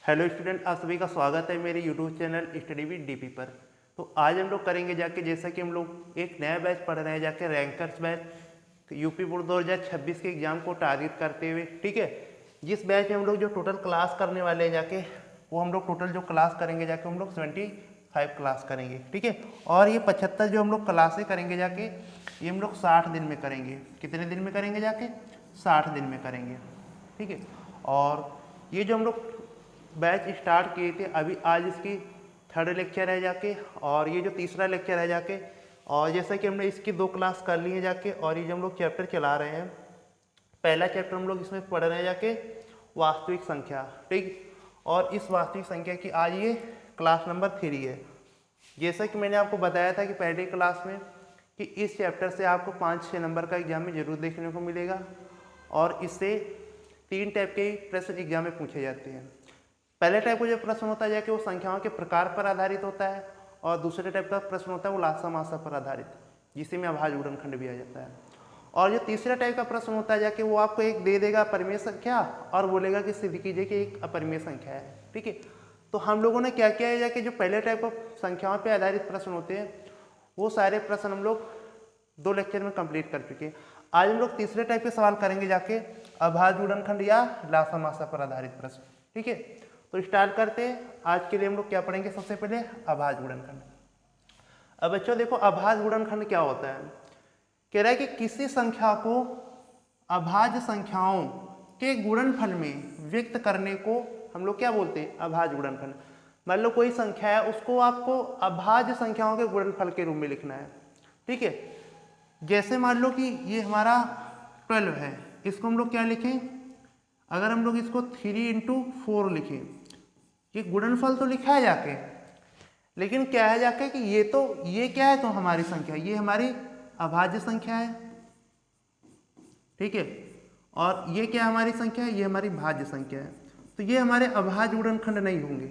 Hello student, आप सभी का स्वागत है मेरे YouTube channel study with DP पर। तो आज हम लोग करेंगे जाके, जैसा कि हम लोग एक नया बैच पढ़ रहे हैं जाके, रैंकर्स बैच यूपी बोर्ड 2026 के एग्जाम को टारगेट करते हुए। ठीक है, जिस बैच में हम लोग जो टोटल क्लास करने वाले हैं जाके, वो हम लोग टोटल जो क्लास करेंगे जाके हम लोग 75 क्लास करेंगे। ठीक है, और ये 75 जो हम लोग क्लासें करेंगे जाके, ये हम लोग 60 दिन में करेंगे। कितने दिन में करेंगे जाके? 60 दिन में करेंगे। ठीक है, और ये जो हम लोग बैच स्टार्ट किए थे, अभी आज इसकी थर्ड लेक्चर है जाके, और ये जो तीसरा लेक्चर है जाके। और जैसा कि हमने इसकी 2 क्लास कर ली है जाके, और ये जो हम लोग चैप्टर चला रहे हैं, पहला चैप्टर हम लोग इसमें पढ़ रहे हैं जाके वास्तविक संख्या। ठीक, और इस वास्तविक संख्या की आज ये क्लास नंबर 3 है। जैसा कि मैंने आपको बताया था कि पहले क्लास में कि इस चैप्टर से आपको 5-6 नंबर का एग्जाम में जरूर देखने को मिलेगा, और इससे 3 टाइप के प्रश्न एग्जाम में पूछे जाते हैं। पहले टाइप का जो प्रश्न होता है कि वो संख्याओं के प्रकार पर आधारित होता है, और दूसरे टाइप का प्रश्न होता है वो लासा मासा पर आधारित, जिसे में अभाज्य गुणनखंड भी आ जाता है। और जो तीसरा टाइप का प्रश्न होता है जाके, वो आपको एक दे देगा परिमेय संख्या और बोलेगा कि सिद्ध कीजिए कि एक अपरिमेय संख्या है। ठीक है, तो हम लोगों ने क्या किया है जाके, जो पहले टाइप ऑफ संख्याओं पर आधारित प्रश्न होते हैं, वो सारे प्रश्न हम लोग 2 लेक्चर में कंप्लीट कर चुके हैं। आज हम लोग तीसरे टाइप के सवाल करेंगे जाके, अभाज्य गुणनखंड या लासा मासा पर आधारित प्रश्न। ठीक है, तो स्टार्ट करते हैं। आज के लिए हम लोग क्या पढ़ेंगे? सबसे पहले अभाज्य गुणनखंड। अब बच्चों देखो, अभाज्य गुणनखंड क्या होता है। कह रहा है कि किसी संख्या को अभाज्य संख्याओं के गुणनफल में व्यक्त करने को हम लोग क्या बोलते हैं? अभाज्य गुणनखंड। मान लो कोई संख्या है, उसको आपको अभाज्य संख्याओं के गुणनफल के रूप में लिखना है। ठीक है, जैसे मान लो कि ये हमारा 12 है, इसको हम लोग क्या लिखें? अगर हम लोग इसको 3 × 4 लिखें, ये गुणनफल तो लिखा है जाके, लेकिन क्या है जाके कि ये क्या है? तो हमारी संख्या, ये हमारी अभाज्य संख्या है। ठीक है, और ये क्या हमारी संख्या है? ये हमारी भाज्य संख्या है। तो ये हमारे अभाज्य गुणनखंड नहीं होंगे।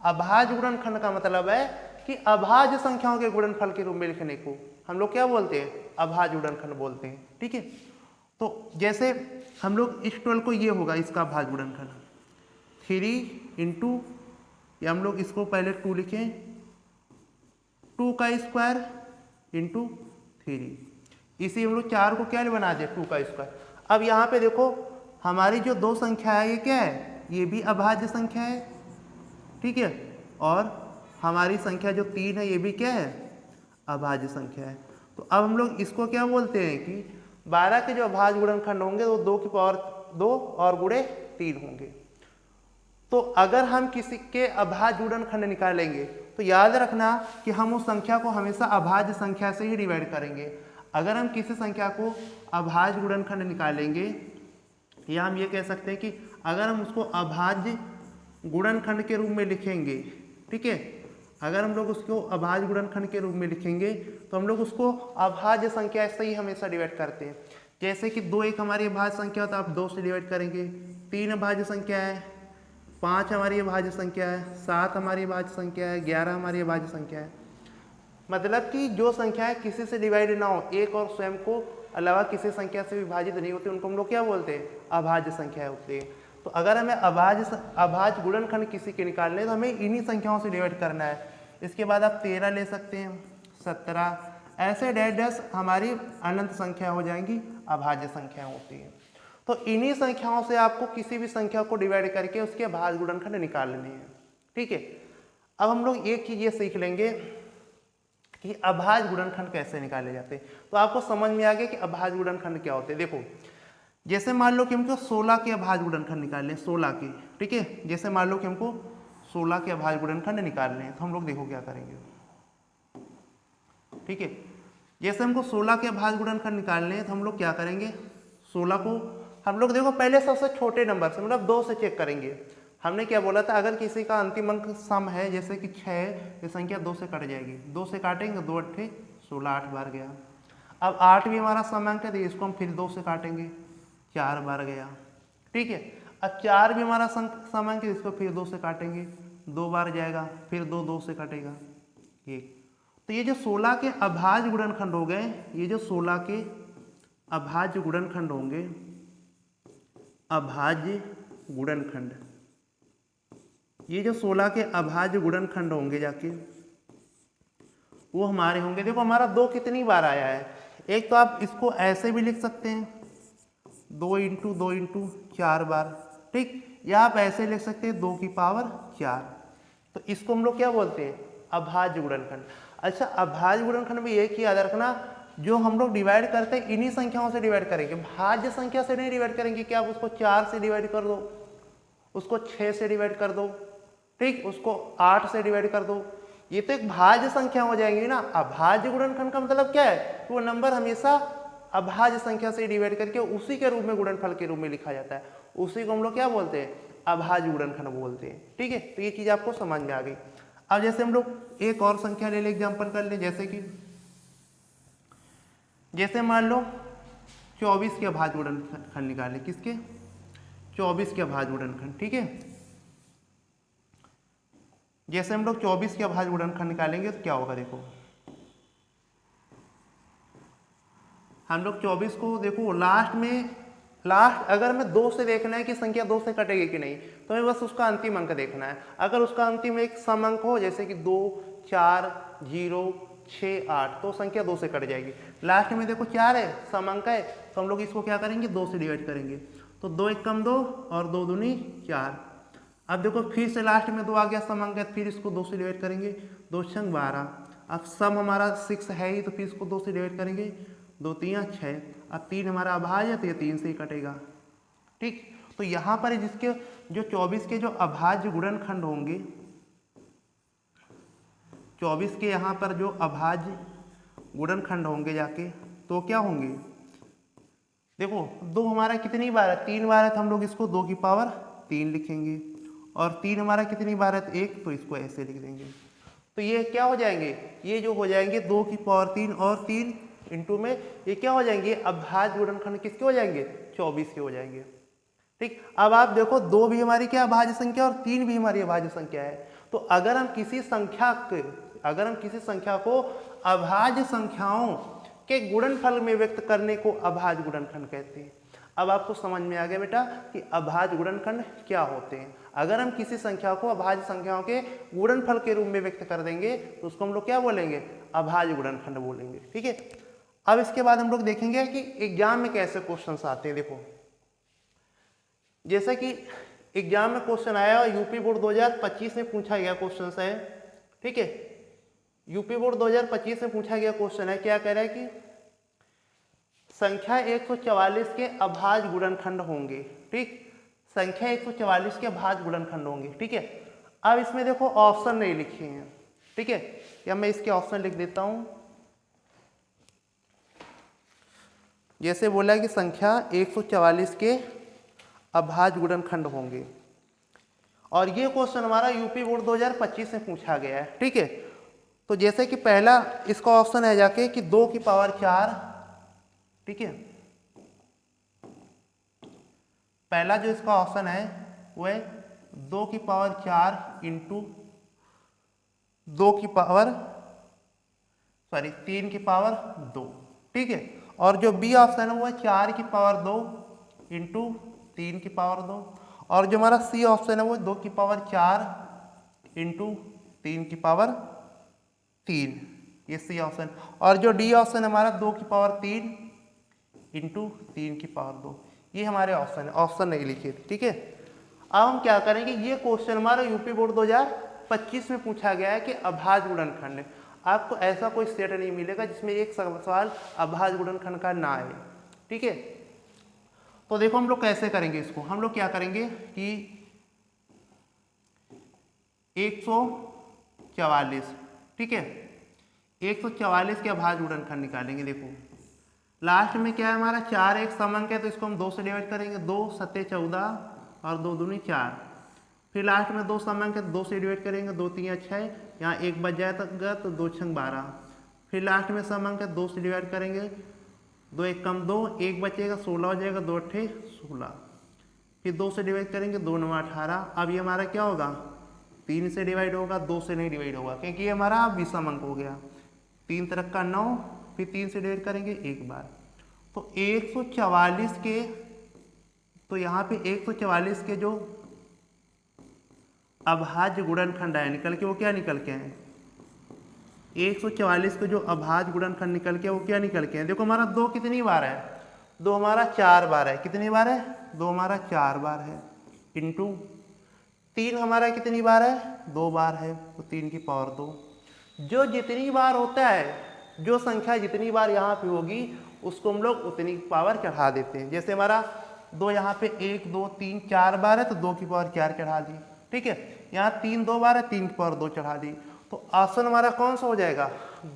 अभाज्य गुणनखंड का मतलब है कि अभाज्य संख्याओं के गुणनफल के रूप में लिखने को हम लोग क्या बोलते हैं? अभाज्य गुणनखंड बोलते हैं। ठीक है, तो जैसे हम लोग इस 12 को, ये होगा इसका अभाज्य गुणनखंड 3 × या हम लोग इसको पहले 2 लिखें, 2 का स्क्वायर × 3। इसी हम लोग 4 को क्या बना दिया? 2 का स्क्वायर। अब यहाँ पे देखो, हमारी जो 2 संख्या है, ये क्या है? ये भी अभाज्य संख्या है। ठीक है, और हमारी संख्या जो 3 है, ये भी क्या है? अभाज्य संख्या है। तो अब हम लोग इसको क्या बोलते हैं कि 12 के जो अभाज्य गुणनखंड होंगे वो 2 की पावर 2 और गुणे 3 होंगे। तो अगर हम किसी के अभाज्य गुणनखंड निकालेंगे, तो याद रखना कि हम उस संख्या को हमेशा अभाज्य संख्या से ही डिवाइड करेंगे। अगर हम किसी संख्या को अभाज्य गुणनखंड निकालेंगे, या हम ये कह सकते हैं कि अगर हम उसको अभाज्य गुणनखंड के रूप में लिखेंगे, ठीक है, अगर हम लोग उसको अभाज्य गुणनखंड के रूप में लिखेंगे, तो हम लोग उसको अभाज्य संख्या से ही हमेशा डिवाइड करते हैं। जैसे कि 2 एक हमारी अभाज्य संख्या, तो आप 2 से डिवाइड करेंगे। 3 अभाज्य संख्या है, 5 हमारी अभाज्य संख्या है, 7 हमारी अभाज्य संख्या है, 11 हमारी अभाज्य संख्या है। मतलब कि जो संख्याएं किसी से डिवाइड ना हो, एक और स्वयं को अलावा किसी संख्या से विभाजित नहीं होती, उनको हम लोग क्या बोलते हैं? अभाज्य संख्या होती है। तो अगर हमें अभाज्य गुणनखंड किसी के निकालने हैं, तो हमें इन्हीं संख्याओं से डिवाइड करना है। इसके बाद आप 13 ले सकते हैं, 17, ऐसे डैश डैश हमारी अनंत संख्या हो जाएंगी, अभाज्य संख्या होती है। तो इन्हीं संख्याओं से आपको किसी भी संख्या को डिवाइड करके उसके अभाज्य गुणनखंड निकालने हैं। ठीक है, अब हम लोग एक चीज ये सीख लेंगे कि अभाज्य गुणनखंड कैसे निकाले जाते हैं। तो आपको समझ में आ गया कि अभाज्य गुणनखंड क्या होते हैं। देखो, जैसे मान लो कि हमको 16 के अभाज्य गुणनखंड निकालने, 16 के, ठीक है, जैसे मान लो कि हमको 16 के अभाज्य गुणनखंड निकालने हैं, तो हम लोग देखो क्या करेंगे। ठीक है, जैसे हमको 16 के अभाज्य गुणनखंड निकालने हैं, तो हम लोग क्या करेंगे? 16 को हम लोग देखो पहले सबसे छोटे नंबर से, मतलब 2 से चेक करेंगे। हमने क्या बोला था? अगर किसी का अंतिम अंक सम है, जैसे कि 6, ये संख्या 2 से कट जाएगी। 2 से काटेंगे, 2 8 16, 8 बार गया। अब 8 भी हमारा सम अंक है, तो इसको हम फिर 2 से काटेंगे, 4 बार गया। ठीक है, अब 4 भी हमारा सम अंक है, इसको फिर 2 से काटेंगे, 2 बार जाएगा, फिर 2 2 से कटेगा, 1। तो ये जो 16 के अभाज्य गुणनखंड हो गए, ये जो 16 के अभाज्य गुणनखंड होंगे, अभाज्य गुणनखंड, ये जो 16 के अभाज्य गुणनखंड होंगे जाके वो हमारे होंगे। देखो हमारा 2 कितनी बार आया है, एक तो आप इसको ऐसे भी लिख सकते हैं 2 इंटू 2 इंटू 4 बार, ठीक, या आप ऐसे लिख सकते हैं 2 की पावर 4। तो इसको हम लोग क्या बोलते हैं, अभाज्य गुणनखंड। अच्छा, अभाज्य गुणनखंड में एक ही याद रखना, जो हम लोग डिवाइड करते हैं इन्हीं संख्याओं से डिवाइड करेंगे, भाज्य संख्या से नहीं डिवाइड करेंगे कि आप उसको 4 से डिवाइड कर दो, उसको 6 से डिवाइड कर दो, ठीक, उसको 8 से डिवाइड कर दो, ये तो एक भाज्य संख्या हो जाएंगी ना। अभाज्य गुणनखंड का मतलब क्या है, वो नंबर हमेशा अभाज्य संख्या से डिवाइड करके उसी के रूप में गुणनफल के रूप में लिखा जाता है, उसी को हम लोग क्या बोलते हैं, अभाज्य गुणनखंड बोलते हैं। ठीक है, तो ये चीज आपको समझ में आ गई। अब जैसे हम लोग एक और संख्या ले ले, एग्जाम्पल कर ले, जैसे मान लो 24 के अभाज्य गुणनखंड निकाले, किसके, 24 के अभाज्य गुणनखंड। ठीक है, जैसे हम लोग 24 के अभाज्य गुणनखंड निकालेंगे तो क्या होगा, देखो हम लोग 24 को देखो लास्ट अगर हमें 2 से देखना है कि संख्या 2 से कटेगी कि नहीं, तो हमें बस उसका अंतिम अंक देखना है। अगर उसका अंतिम एक सम अंक हो, जैसे कि 2 4 0 6 8, तो संख्या 2 से कट जाएगी। लास्ट में देखो 4 है, सम अंक है, तो हम लोग इसको क्या करेंगे, 2 से डिवाइड करेंगे, तो 2 1 कम 2 और 2 दूनी 4। अब देखो फिर से लास्ट में 2 आ गया सम अंक है, फिर इसको 2 से डिवाइड करेंगे, 2 6 12। अब सम हमारा 6 है ही, तो फिर इसको 2 से डिवाइड करेंगे, 2 3 6। अब 3 हमारा अभाज्य है, तो ये 3 से ही कटेगा। ठीक, तो यहाँ पर जिसके जो 24 के जो अभाज्य गुणनखंड होंगे, 24 के यहाँ पर जो अभाज्य गुणनखंड होंगे जाके, तो क्या होंगे, देखो 2 हमारा कितनी बार है, 3 बार है, तो हम लोग इसको 2 की पावर 3 लिखेंगे, और 3 हमारा कितनी बार है, तो 1, तो इसको ऐसे लिख देंगे। तो ये क्या हो जाएंगे, ये जो हो जाएंगे 2 की पावर 3 और 3 इंटू में ये क्या हो जाएंगे, अभाज्य गुणनखंड किसके हो जाएंगे, 24 के हो जाएंगे। ठीक, अब आप देखो 2 भी हमारी क्या अभाज्य संख्या और 3 भी हमारी अभाज्य संख्या है। तो अगर हम किसी संख्या को अभाज्य संख्याओं के गुणनफल में व्यक्त करने को अभाज्य गुणनखंड कहते हैं। अब आपको समझ में आ गया बेटा कि अभाज्य गुणनखंड क्या होते हैं। अगर हम किसी संख्या को अभाज्य संख्याओं के गुणनफल के रूप में व्यक्त कर देंगे तो उसको हम लोग क्या बोलेंगे, अभाज्य गुणनखंड बोलेंगे। ठीक है, अब इसके बाद हम लोग देखेंगे कि एग्जाम में कैसे क्वेश्चंस आते हैं। देखो जैसे कि एग्जाम में क्वेश्चन आया, यूपी बोर्ड 2025 में पूछा गया क्वेश्चन है। ठीक है, यूपी बोर्ड 2025 में पूछा गया क्वेश्चन है, क्या कह रहा है कि संख्या 144 के अभाज्य गुणनखंड होंगे। ठीक, संख्या 144 के अभाज्य गुणनखंड होंगे। ठीक है, अब इसमें देखो ऑप्शन नहीं लिखे हैं। ठीक है, या मैं इसके ऑप्शन लिख देता हूं। जैसे बोला कि संख्या 144 के अभाज्य गुणनखंड होंगे, और ये क्वेश्चन हमारा यूपी बोर्ड 2025 में पूछा गया है। ठीक है, तो जैसे कि पहला इसका ऑप्शन है जाके कि 2 की पावर 4। ठीक है, पहला जो इसका ऑप्शन है वो है 2 की पावर 4 इंटू 3 की पावर 2। ठीक है, और जो बी ऑप्शन है वो है 4 की पावर 2 इंटू 3 की पावर 2, और जो हमारा सी ऑप्शन है वो 2 की पावर 4 इंटू 3 की पावर 3, ये सी ऑप्शन। और जो डी ऑप्शन है हमारा 2 की पावर 3 इंटू 3 की पावर 2, ये हमारे ऑप्शन है, ऑप्शन नहीं लिखे थे। ठीक है, अब हम क्या करेंगे, ये क्वेश्चन हमारा यूपी बोर्ड 2025 में पूछा गया है कि अभाज्य गुणनखंड है। आपको ऐसा कोई सेट नहीं मिलेगा जिसमें एक सवाल अभाज्य गुणनखंड का ना आए। ठीक है, तो देखो हम लोग कैसे करेंगे इसको। हम लोग क्या करेंगे कि 144, ठीक है, 144 के अभाज्य गुणनखंड निकालेंगे। देखो लास्ट में क्या है हमारा 4 एक समांक है, तो इसको हम 2 से डिवाइड करेंगे, 2 7 14 और 2 दूनी 4। फिर लास्ट में 2 समांक है, 2 से डिवाइड करेंगे, 2 3 6, यहाँ 1 बच जाएगा तो 2 6 12। फिर लास्ट में समांक है, 2 से डिवाइड करेंगे, 2 1 कम 2, 1 बचेगा 16 हो जाएगा, 2 8 16। फिर 2 से डिवाइड करेंगे, 2 9 18। अब ये हमारा क्या होगा, 3 से डिवाइड होगा, 2 से नहीं डिवाइड होगा, क्योंकि ये हमारा विषम अंक हो गया। 3 तरह का 9, फिर 3 से डिवाइड करेंगे एक बार, तो 144 के, तो यहाँ पे 144 के जो अभाज्य गुणनखंड आया निकल के, वो क्या निकल के हैं 144 का जो अभाज्य गुणनखंड निकल के वो क्या निकल के हैं। देखो हमारा 2 कितनी बार है, 2 हमारा 4 बार है, कितनी बार है 2 हमारा 4 बार है, इंटू 3 हमारा कितनी बार है 2 बार है, तो 3 की पावर 2। जो जितनी बार होता है, जो संख्या जितनी बार यहाँ पे होगी उसको हम लोग उतनी पावर चढ़ा देते हैं। जैसे हमारा 2 यहाँ पे 1 2 3 4 बार है तो 2 की पावर 4 चढ़ा दी, ठीक है। यहाँ 3 2 बार है, 3 की पावर 2 चढ़ा दी। तो ऑप्शन हमारा कौन सा हो जाएगा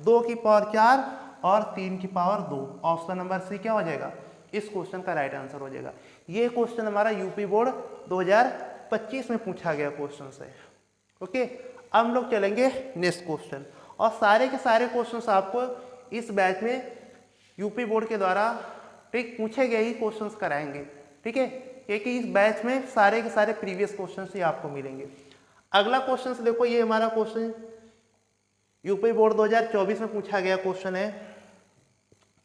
2 की पावर 4 और 3 की पावर 2। ऑप्शन नंबर सी क्या हो जाएगा, इस क्वेश्चन का राइट आंसर हो जाएगा। ये क्वेश्चन हमारा यूपी बोर्ड 2025 में पूछा गया क्वेश्चन है। ओके, अब हम लोग चलेंगे नेक्स्ट क्वेश्चन, और सारे के सारे क्वेश्चंस आपको इस बैच में यूपी बोर्ड के द्वारा ठीक पूछे गए ही क्वेश्चंस कराएंगे, ठीक है, क्योंकि इस बैच में सारे के सारे प्रीवियस क्वेश्चंस ही आपको मिलेंगे। अगला क्वेश्चन देखो, ये हमारा क्वेश्चन यूपी बोर्ड 2024 में पूछा गया क्वेश्चन है।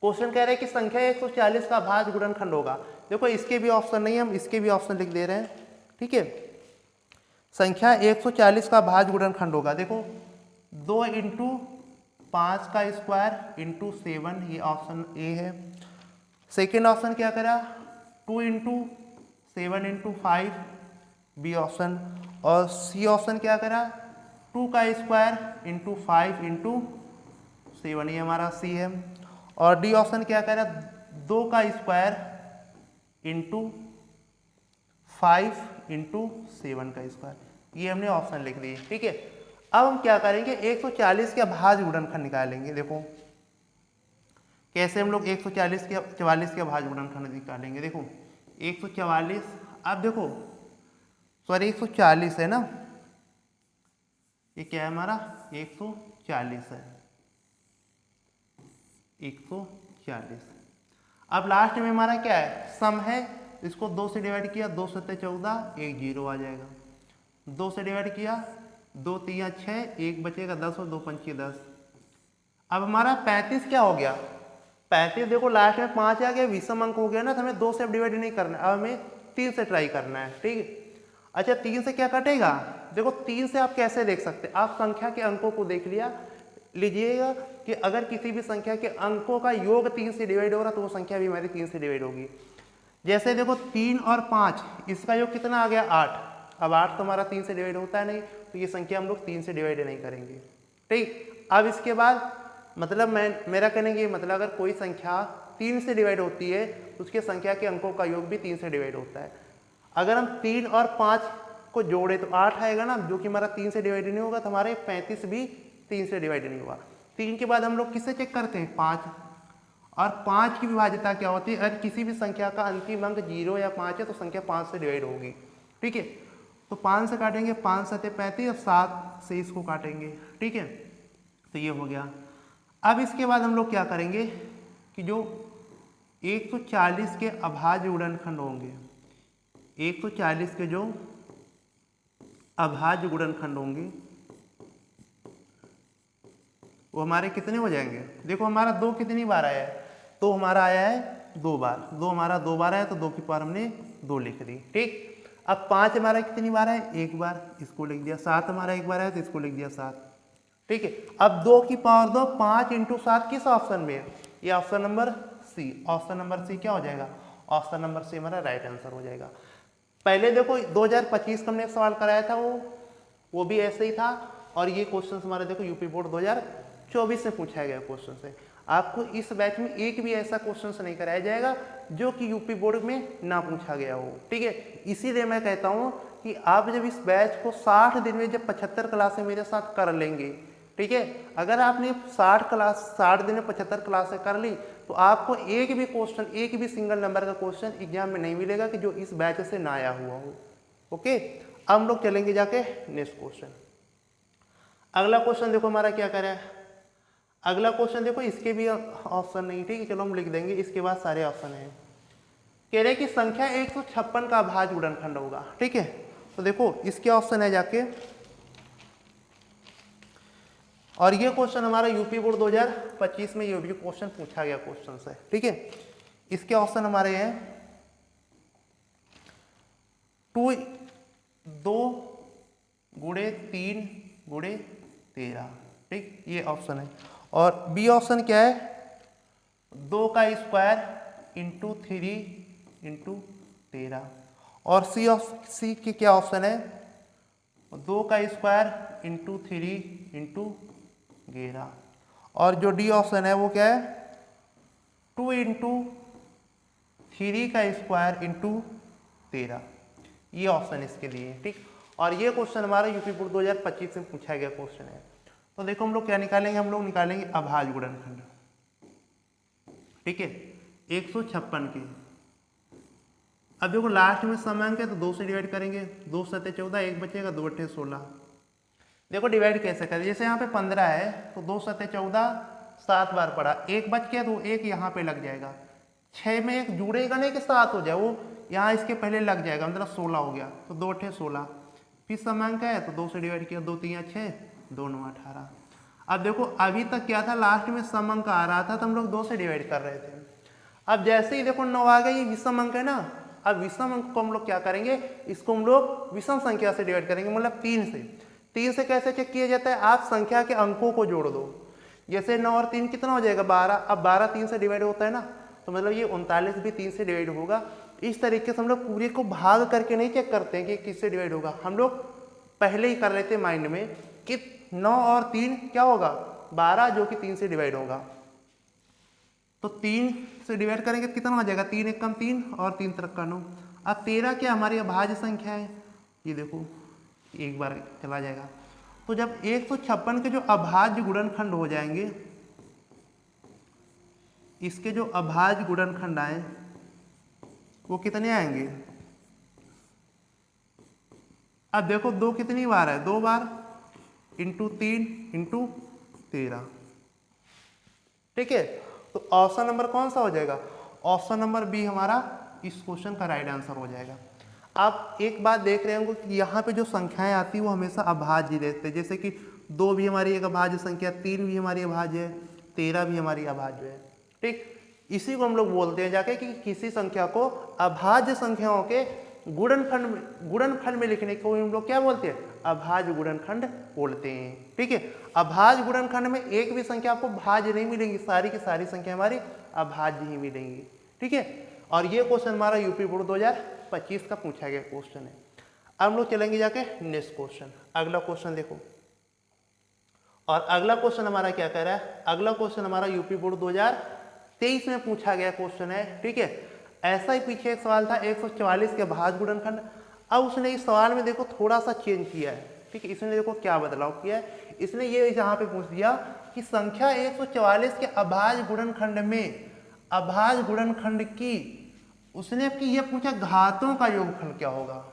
क्वेश्चन कह रहे हैं कि संख्या 140 का भाज्य गुणनखंड होगा। देखो इसके भी ऑप्शन नहीं है, हम इसके भी ऑप्शन लिख दे रहे हैं, ठीक है। संख्या 140 का भाज्य गुणनखंड होगा, देखो 2 इंटू 5 का स्क्वायर इंटू 7, ये ऑप्शन ए है। सेकेंड ऑप्शन क्या करा 2 इंटू 7 इंटू 5, बी ऑप्शन। और सी ऑप्शन क्या करा 2 का स्क्वायर इंटू 5 इंटू 7, ये हमारा सी है। और डी ऑप्शन क्या कह रहा है 2 का स्क्वायर इंटू 5 इंटू 7 का स्क्वायर, ये हमने ऑप्शन लिख दिए, ठीक है। अब हम क्या करेंगे 140 के भाज्य गुणनखंड निकालेंगे। देखो कैसे हम लोग 144 के भाज्य गुणनखंड निकालेंगे। देखो 144, अब देखो सॉरी 140 है ना, ये क्या है हमारा 140 है, 140। अब लास्ट में हमारा क्या है सम है, इसको 2 से डिवाइड किया, 2 सत्ते 14, एक जीरो आ जाएगा। 2 से डिवाइड किया, 2 3 6, एक बचेगा 10 और 2 पंचे 10। अब हमारा 35 क्या हो गया 35, देखो लास्ट में 5 आ गया, विषम अंक हो गया ना, तो हमें 2 से डिवाइड नहीं करना है, अब हमें 3 से ट्राई करना है, ठीक है। अच्छा 3 से क्या कटेगा, देखो 3 से आप कैसे देख सकते हैं, आप संख्या के अंकों को देख लीजिएगा कि अगर किसी भी संख्या के अंकों का योग 3 से डिवाइड हो रहा तो वो संख्या भी हमारी 3 से डिवाइड होगी। जैसे देखो 3 और 5, इसका योग कितना आ गया 8। अब 8 तो हमारा 3 से डिवाइड होता है नहीं, तो ये संख्या हम लोग 3 से डिवाइड नहीं करेंगे, ठीक। अब इसके बाद मतलब मेरा कहने की मतलब अगर कोई संख्या 3 से डिवाइड होती है तो उसके संख्या के अंकों का योग भी 3 से डिवाइड होता है। अगर हम 3 और 5 को जोड़े तो 8 आएगा ना, जो कि हमारा 3 से डिवाइड नहीं होगा, तो हमारे 35 भी 3 से डिवाइड नहीं हुआ। 3 के बाद हम लोग किससे चेक करते हैं 5, और 5 की विभाज्यता क्या होती है, अगर किसी भी संख्या का अंतिम अंक 0 या 5 है तो संख्या 5 से डिवाइड होगी, ठीक है। तो 5 से काटेंगे, 5 7 35, और 7 से इसको काटेंगे, ठीक है, तो ये हो गया। अब इसके बाद हम लोग क्या करेंगे कि जो 140 के अभाज्य गुणनखंड होंगे, 140 के जो अभाज्य गुणनखंड होंगे वो हमारे कितने हो जाएंगे। देखो हमारा 2 कितनी बार आया है, तो हमारा आया है 2 बार, 2 हमारा 2 बार आया तो 2 की पावर हमने 2 लिख दी, ठीक। अब 5 हमारा कितनी बार है 1 बार, इसको लिख दिया। 7 हमारा 1 बार आया तो इसको लिख दिया 7, ठीक है। अब 2 की पावर 2, 5 इंटू 7 किस ऑप्शन में है, ये option number C. Option number C क्या हो जाएगा, ऑप्शन नंबर सी हमारा राइट आंसर हो जाएगा। पहले देखो 2025 का हमने सवाल कराया था, वो भी ऐसे ही था, और ये क्वेश्चन हमारे देखो यूपी बोर्ड 2024 में पूछा गया क्वेश्चन है। आपको इस बैच में एक भी ऐसा क्वेश्चन नहीं कराया जाएगा जो कि यूपी बोर्ड में ना पूछा गया हो, ठीक है। इसीलिए मैं कहता हूँ कि आप जब इस बैच को 60 दिन में जब 75 क्लासें मेरे साथ कर लेंगे, ठीक है, अगर आपने 60 दिन में 75 क्लासें कर ली तो आपको एक भी क्वेश्चन, एक भी सिंगल नंबर का क्वेश्चन एग्जाम में नहीं मिलेगा कि जो इस बैच से ना आया हुआ हो, ओके। अब हम लोग चलेंगे जाके नेक्स्ट क्वेश्चन। अगला क्वेश्चन देखो हमारा क्या कर रहा है, अगला क्वेश्चन देखो इसके भी ऑप्शन नहीं, ठीक है, चलो हम लिख देंगे, इसके बाद सारे ऑप्शन हैं। कह रहे कि संख्या 156 का अभाज्य गुणनखंड होगा, ठीक है। तो देखो इसके ऑप्शन है जाके, और ये क्वेश्चन हमारा यूपी बोर्ड 2025 में ये भी क्वेश्चन पूछा गया क्वेश्चन है, ठीक है। इसके ऑप्शन हमारे हैं 2 गुणे 3 गुणे 13। ठीक, ये ऑप्शन है। और बी ऑप्शन क्या है, 2 का स्क्वायर इंटू 3 इंटू 13। और सी के क्या ऑप्शन है, 2 का स्क्वायर इंटू 3 इंटू 11। और जो डी ऑप्शन है वो क्या है, 2 इंटू 3 का स्क्वायर इंटू 13। ये ऑप्शन इसके लिए। ठीक, और ये क्वेश्चन हमारा यूपी बोर्ड 2025 में पूछा गया क्वेश्चन है। तो देखो हम लोग क्या निकालेंगे, हम लोग निकालेंगे अभाज्य गुणनखंड। ठीक है, 156 के। अब देखो लास्ट में समांक है तो 2 से डिवाइड करेंगे, 2 सत्ते 14, 1 बचेगा, 2 अट्ठे 16। देखो डिवाइड कैसे करें, जैसे यहाँ पे 15 है तो 2 सत्ते 14, 7 बार पड़ा, 1 बच गया तो 1 यहाँ पे लग जाएगा। 6 में 1 जुड़ेगा नहीं कि 7 हो जाए, वो यहाँ इसके पहले लग जाएगा, मतलब 16 हो गया। तो 2 अट्ठे 16, फिर समांक है तो 2 से डिवाइड किया, 2 3 6, 2 9 18। अब देखो अभी तक क्या था, लास्ट में सम अंक आ रहा था तो हम लोग 2 से डिवाइड कर रहे थे। अब जैसे ही देखो 9 आ गया, ये विषम अंक है ना, अब विषम अंक को हम लोग क्या करेंगे, इसको हम लोग विषम संख्या से डिवाइड करेंगे, मतलब 3 से। 3 से कैसे चेक किया जाता है, आप संख्या के अंकों को जोड़ दो। जैसे 9 और 3 कितना हो जाएगा, 12। अब 12 3 से डिवाइड होता है ना, तो मतलब ये 39 भी 3 से डिवाइड होगा। इस तरीके से हम लोग पूरे को भाग करके नहीं चेक करते हैं कि किससे डिवाइड होगा, हम लोग पहले ही कर लेते हैं माइंड में कि 9 और 3 क्या होगा, 12, जो कि 3 से डिवाइड होगा। तो 3 से डिवाइड करेंगे तो कितना हो जाएगा, 3 एक कम 3 और 3 तरफ का 9। अब 13 क्या हमारी अभाज्य संख्या है, ये देखो एक बार चला जाएगा। तो जब 156 के जो अभाज्य गुणनखंड हो जाएंगे, इसके जो अभाज्य गुणनखंड आए वो कितने आएंगे। अब देखो 2 कितनी बार है, 2 बार, इंटू 3 इंटू 13। ठीक है, तो ऑप्शन नंबर कौन सा हो जाएगा, ऑप्शन नंबर बी हमारा इस क्वेश्चन का राइट आंसर हो जाएगा। आप एक बात देख रहे होंगे कि यहाँ पे जो संख्याएं आती है वो हमेशा अभाज्य रहते हैं, जैसे कि 2 भी हमारी एक अभाज्य संख्या, 3 भी हमारी अभाज्य है, 13 भी हमारी अभाज्य है। ठीक, इसी को हम लोग बोलते हैं जाके कि किसी संख्या को अभाज्य संख्याओं के गुणनखंड में लिखने को हम लोग क्या बोलते हैं, अभाज्य गुणनखंड बोलते हैं। ठीक है, अभाज्य गुणनखंड में एक भी संख्या आपको भाज्य नहीं मिलेंगी, सारी की सारी संख्या हमारी अभाज्य ही मिलेंगी। ठीक है, और ये क्वेश्चन हमारा यूपी बोर्ड 2025 का पूछा गया क्वेश्चन है। अब हम लोग चलेंगे जाके नेक्स्ट क्वेश्चन, अगला क्वेश्चन देखो। और अगला क्वेश्चन हमारा क्या कह रहा है, अगला क्वेश्चन हमारा यूपी बोर्ड 2023 में पूछा गया क्वेश्चन है। ठीक है, ऐसा ही पीछे एक सवाल था 144 के भाज्य गुणनखंड। अब उसने इस सवाल में देखो थोड़ा सा चेंज किया है। ठीक है, इसने देखो क्या बदलाव किया है, इसने ये यहाँ पे पूछ दिया कि संख्या 144 के अभाज्य गुणनखंड में अभाज्य गुणनखंड की, उसने कि ये पूछा घातों का योगफल क्या होगा।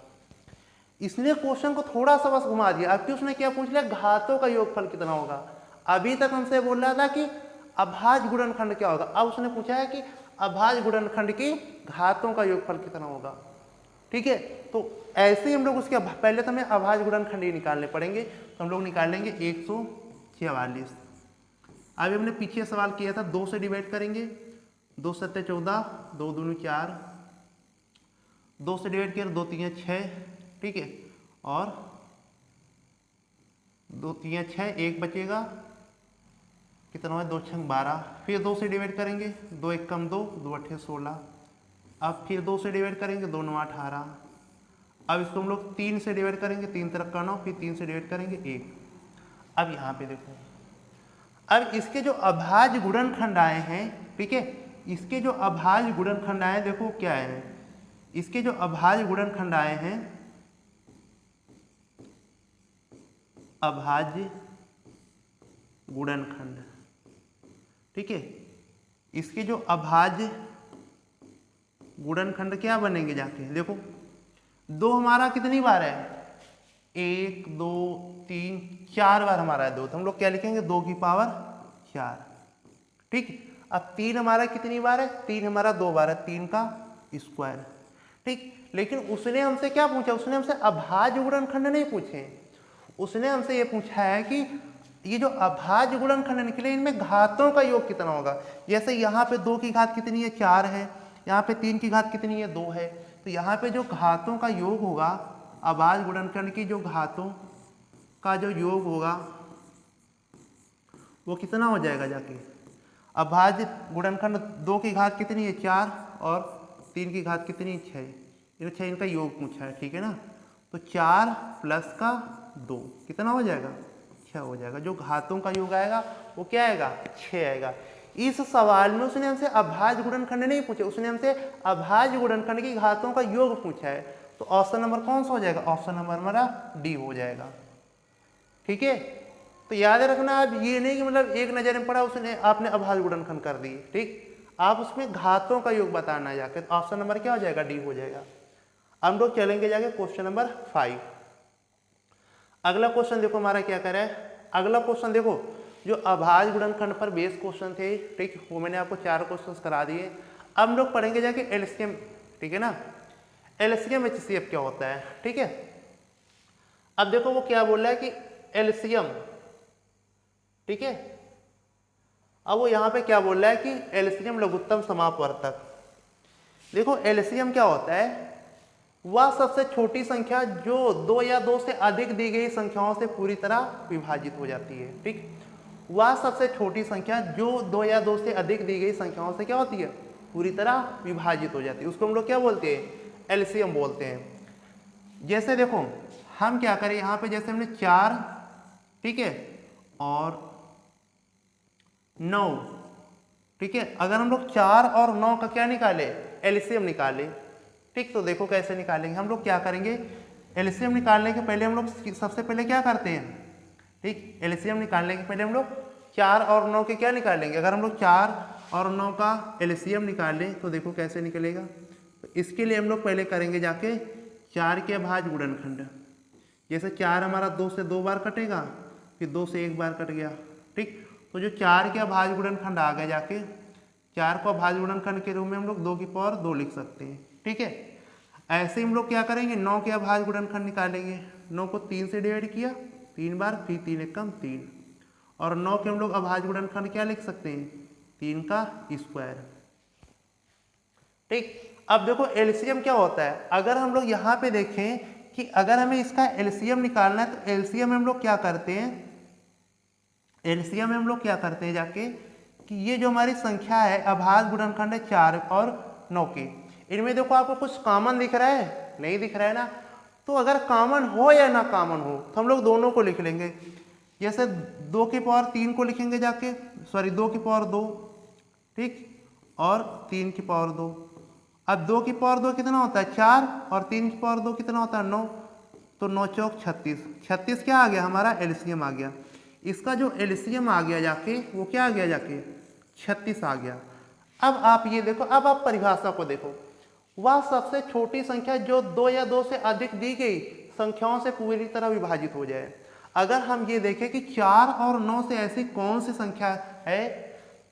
इसने क्वेश्चन को थोड़ा सा बस घुमा दिया। अब उसने क्या पूछ लिया, घातों का योगफल कितना होगा। अभी तक हमसे बोल रहा था कि अभाज्य गुणनखंड क्या होगा, अब उसने पूछा है कि अभाज्य गुणनखंड की घातों का योगफल कितना होगा। ठीक है, तो ऐसे ही हम लोग उसके पहले तो हमें अभाज्य गुणनखंड ही निकालने पड़ेंगे। तो हम लोग निकालेंगे 144। अभी हमने पीछे सवाल किया था 2 से डिवाइड करेंगे, 2 सत्ते 14, 2 दूनी 4, 2 से डिवाइड किया 2 3 6। ठीक है, और 2 3 6, 1 बचेगा, कितना है 2 6 12। फिर 2 से डिवाइड करेंगे, 2 1 कम 2, 2 अट्ठे 16। अब फिर 2 से डिवाइड करेंगे, 2 9 18। अब इसको हम लोग 3 से डिवाइड करेंगे, 3 तरफ का 9, फिर 3 से डिवाइड करेंगे 1। अब यहाँ पे देखो, अब इसके जो अभाज्य गुणनखंड आए हैं, ठीक है, इसके जो अभाज्य गुणनखंड आए देखो क्या है, इसके जो अभाज्य गुणनखंड आए हैं, अभाज्य गुणनखंड। ठीक है, इसके जो अभाज्य गुणनखंड क्या बनेंगे जाके देखो, 2 हमारा कितनी बार है, 1 2 3 4 बार हमारा है 2, तो हम लोग क्या लिखेंगे 2 की पावर 4। ठीक, अब 3 हमारा कितनी बार है, 3 हमारा 2 बार है, 3 का स्क्वायर। ठीक, लेकिन उसने हमसे क्या पूछा, उसने हमसे अभाज्य गुणनखंड नहीं पूछे, उसने हमसे ये पूछा है कि ये जो अभाज्य गुणनखंड निकले इनमें घातों का योग कितना होगा। जैसे यहाँ पे 2 की घात कितनी है 4 है, यहाँ पे 3 की घात कितनी है 2 है, तो यहाँ पे जो घातों का योग होगा, अभाज्य गुणनखंड की जो घातों का जो योग होगा वो कितना हो जाएगा जाके, अभाज्य गुणनखंड 2 की घात कितनी है 4 और 3 की घात कितनी 6, इन 6 इनका योग पूछा है, ठीक है ना। तो 4 प्लस का 2 कितना हो जाएगा 6 हो जाएगा। जो घातों का योग आएगा वो क्या आएगा 6 आएगा। इस सवाल में उसने हमसे अभाज्य गुणनखंड नहीं पूछे, उसने हमसे अभाज्य गुणनखंड की घातों का योग पूछा है। तो ऑप्शन नंबर कौन सा हो जाएगा, ऑप्शन नंबर हमारा डी हो जाएगा, ठीक है। तो याद रखना आप, ये नहीं कि मतलब एक नजर में पड़ा उसने आपने अभाज्य गुणनखंड कर दिए, ठीक। आप उसमें घातों का योग बताना जाकर, ऑप्शन नंबर क्या हो जाएगा डी हो जाएगा। हम लोग चलेंगे जाके क्वेश्चन नंबर 5। अगला क्वेश्चन देखो हमारा क्या करा है। अगला क्वेश्चन देखो, जो अभाज्य गुणनखंड पर बेस क्वेश्चन थे, ठीक, वो मैंने आपको 4 क्वेश्चन करा दिए। अब हम लोग पढ़ेंगे जाके एलसीएम, ठीक है ना। एलसीएम एचसीएफ क्या होता है, ठीक है। अब देखो वो क्या बोल रहा है कि एलसीएम, ठीक है। अब वो यहाँ पे क्या बोल रहा है कि एलसीएम लघुत्तम समापवर्तक। देखो एलसीएम क्या होता है, वह सबसे छोटी संख्या जो 2 या 2 से अधिक दी गई संख्याओं से पूरी तरह विभाजित हो जाती है, ठीक। वह सबसे छोटी संख्या जो 2 या 2 से अधिक दी गई संख्याओं से क्या होती है पूरी तरह विभाजित हो जाती है, उसको हम लोग क्या बोलते हैं एलसीएम बोलते हैं। जैसे देखो हम क्या करें यहाँ पे, जैसे हमने 4, ठीक है, और 9, ठीक है। अगर हम लोग 4 और 9 का क्या निकाले एलसीएम निकाले, ठीक। तो देखो कैसे निकालेंगे हम लोग, क्या करेंगे एलसीएम निकालने के पहले हम लोग सबसे पहले क्या करते हैं, ठीक। एलसीएम निकालने के पहले हम लोग 4 और 9 के क्या निकालेंगे। अगर हम लोग 4 और 9 का एलसीएम निकालें तो देखो कैसे निकलेगा। तो इसके लिए हम लोग पहले करेंगे जाके 4 के अभाज्य गुणनखंड। जैसे 4 हमारा 2 से 2 बार कटेगा, फिर 2 से 1 बार कट गया, ठीक। तो जो 4 के अभाज्य गुणनखंड आ गए जाके, 4 को अभाज्य गुणनखंड के रूप में हम लोग 2 की पावर 2 लिख सकते हैं, ठीक है। ऐसे हम लोग क्या करेंगे 9 के अभाज्य गुणनखंड निकालेंगे। 9 को 3 से डिवाइड किया 3 बार, फिर 3 एकम 3, और 9 के हम लोग अभाज्य गुणनखंड क्या लिख सकते हैं 3 का स्क्वायर, ठीक। अब देखो एलसीएम क्या होता है, अगर हम लोग यहाँ पे देखें कि अगर हमें इसका एलसीएम निकालना है तो एलसीएम में हम लोग क्या करते हैं, एलसीएम में हम लोग क्या करते हैं जाके कि ये जो हमारी संख्या है अभाज्य गुणनखंड है 4 और 9 की, इनमें देखो आपको कुछ कॉमन दिख रहा है, नहीं दिख रहा है ना। तो अगर कॉमन हो या ना कॉमन हो तो हम लोग दोनों को लिख लेंगे। जैसे 2 की पावर 3 को लिखेंगे जाके, सॉरी 2 की पावर 2, ठीक, और 3 की पावर 2। अब 2 की पावर 2 कितना होता है 4, और 3 की पावर 2 कितना होता है 9, तो 9 चौक 36। 36 क्या आ गया हमारा एलसीएम आ गया। इसका जो एलसीएम आ गया जाके वो क्या आ गया जाके 36 आ गया। अब आप ये देखो, अब आप परिभाषा को देखो, वह सबसे छोटी संख्या जो 2 या 2 से अधिक दी गई संख्याओं से पूरी तरह विभाजित हो जाए। अगर हम ये देखें कि 4 और 9 से ऐसी कौन सी संख्या है,